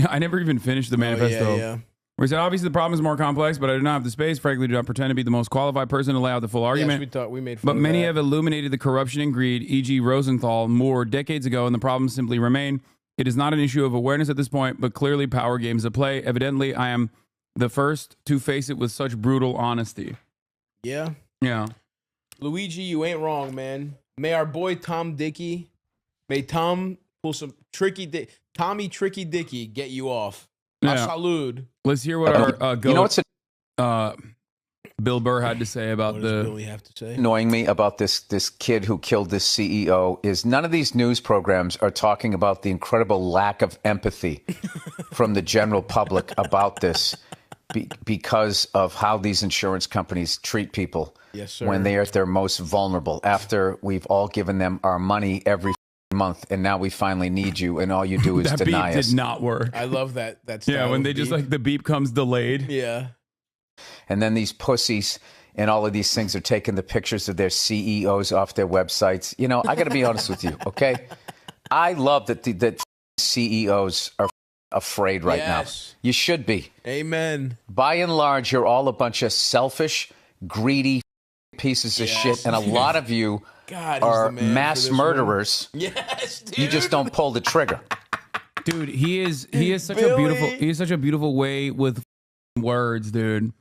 Speaker 1: I never even finished the manifesto.
Speaker 14: Yeah.
Speaker 1: Where he said, obviously the problem is more complex, but I do not have the space. Frankly, do not pretend to be the most qualified person to lay out the full argument.
Speaker 14: Yes, we thought we made fun
Speaker 1: but
Speaker 14: of
Speaker 1: many
Speaker 14: that.
Speaker 1: have illuminated the corruption and greed, e.g. Rosenthal, Moore, decades ago, and the problems simply remain. It is not an issue of awareness at this point, but clearly power games at play. Evidently, I am the first to face it with such brutal honesty.
Speaker 14: Yeah.
Speaker 1: Yeah.
Speaker 14: Luigi, you ain't wrong, man. May our boy Tom Dickey, may Tom pull some Tommy Tricky Dickey get you off.
Speaker 1: Yeah.
Speaker 14: Salud.
Speaker 1: Let's hear what our
Speaker 8: you know what's
Speaker 1: Bill Burr had to say about
Speaker 14: What does Billy have to say?
Speaker 8: annoying me about this kid who killed this CEO is none of these news programs are talking about the incredible lack of empathy from the general public about this because of how these insurance companies treat people
Speaker 14: Yes, sir.
Speaker 8: when they are at their most vulnerable. After we've all given them our money every month, and now we finally need you, and all you do is
Speaker 1: that
Speaker 8: deny
Speaker 1: beep
Speaker 8: us.
Speaker 1: did not work.
Speaker 14: I love that. That's
Speaker 1: Yeah, when they just like the beep comes delayed.
Speaker 14: Yeah.
Speaker 8: And then these pussies and all of these things are taking the pictures of their CEOs off their websites. You know, I got to be honest with you, okay? I love that that CEOs are afraid right now. You should be.
Speaker 14: Amen.
Speaker 8: By and large, you're all a bunch of selfish, greedy pieces of shit, and a lot of you
Speaker 14: God,
Speaker 8: are
Speaker 14: he's the man
Speaker 8: mass
Speaker 14: for this
Speaker 8: murderers.
Speaker 14: one. Yes, dude.
Speaker 8: You just don't pull the trigger.
Speaker 1: Dude, he is such a beautiful way with words, dude.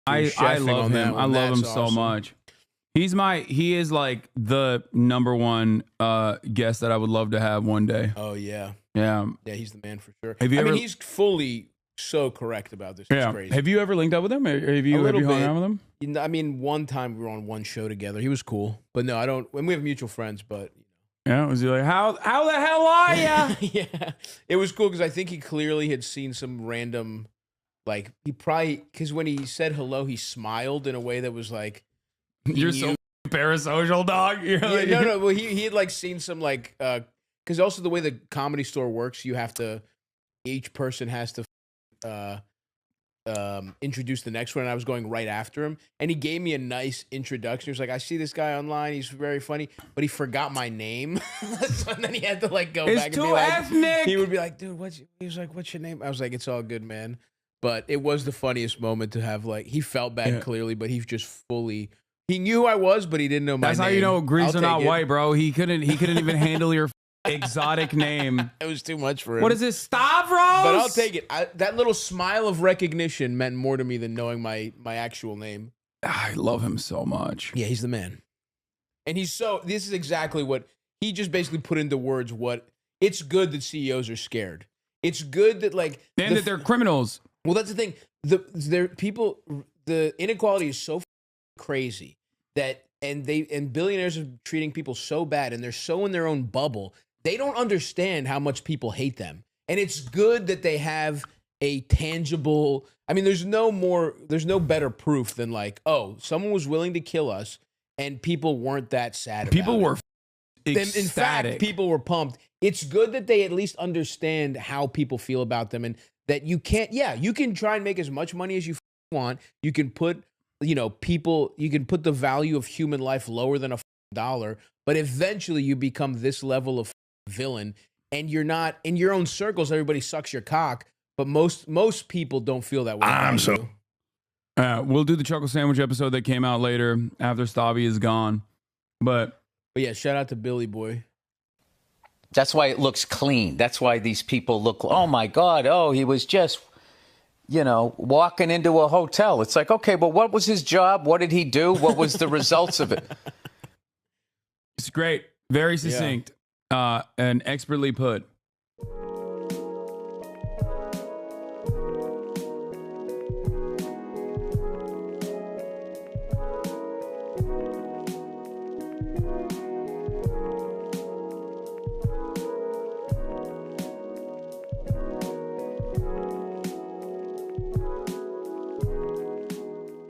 Speaker 1: I love him. I love him so much. He is like the number one guest that I would love to have one day.
Speaker 14: Oh yeah.
Speaker 1: Yeah.
Speaker 14: Yeah, he's the man for sure.
Speaker 1: Have you
Speaker 14: I mean,
Speaker 1: ever-
Speaker 14: he's fully so correct about this.
Speaker 1: Yeah.
Speaker 14: It's crazy.
Speaker 1: Have you ever linked up with him? Have you hung out with him?
Speaker 14: You know, I mean, one time we were on one show together. He was cool, but no, I don't. And we have mutual friends, but
Speaker 1: Yeah. Was he like, how the hell are ya?
Speaker 14: yeah, it was cool because I think he clearly had seen some random, like he probably because when he said hello, he smiled in a way that was like,
Speaker 1: You're so parasocial, dog. You're
Speaker 14: yeah,
Speaker 1: like-
Speaker 14: no. Well, he had like seen some like because also the way the Comedy Store works, you have to each person has to introduce the next one, and I was going right after him, and he gave me a nice introduction. He was like, I see this guy online, he's very funny, but he forgot my name. So then he had to like go
Speaker 1: It's
Speaker 14: back and be
Speaker 1: too
Speaker 14: like,
Speaker 1: ethnic.
Speaker 14: he would be like, dude, he was like, what's your name? I was like, it's all good, man. But it was the funniest moment to have, like, he felt bad clearly, but he just fully, he knew who I was, but he didn't know my
Speaker 1: That's
Speaker 14: name.
Speaker 1: how you know Greeks
Speaker 14: I'll
Speaker 1: are not
Speaker 14: take it.
Speaker 1: white, bro. He couldn't even handle your exotic name.
Speaker 14: It was too much for him.
Speaker 1: What is this, Stavros?
Speaker 14: But I'll take it. That little smile of recognition meant more to me than knowing my actual name.
Speaker 1: I love him so much.
Speaker 14: Yeah, he's the man. And this is exactly what, he just basically put into words what, it's good that CEOs are scared. It's good that like.
Speaker 1: And that they're criminals.
Speaker 14: Well, that's the thing. The inequality is so crazy that, and billionaires are treating people so bad and they're so in their own bubble. They don't understand how much people hate them. And it's good that they have a tangible, I mean, there's no better proof than like, oh, someone was willing to kill us and people weren't that sad about
Speaker 1: People
Speaker 14: it.
Speaker 1: were
Speaker 14: In fact, people were pumped. It's good that they at least understand how people feel about them, and that you can't. Yeah, you can try and make as much money as you want. You can put, you can put the value of human life lower than $1, but eventually you become this level of villain, and you're not in your own circles. Everybody sucks your cock, but most people don't feel that way.
Speaker 1: We'll do the Chuckle Sandwich episode that came out later after Stavy is gone, but
Speaker 14: yeah, shout out to Billy Boy.
Speaker 8: That's why it looks clean. That's why these people look, oh my God, he was just, walking into a hotel. It's like, okay, but what was his job? What did he do? What was the results of it?
Speaker 1: It's great. Very succinct and expertly put.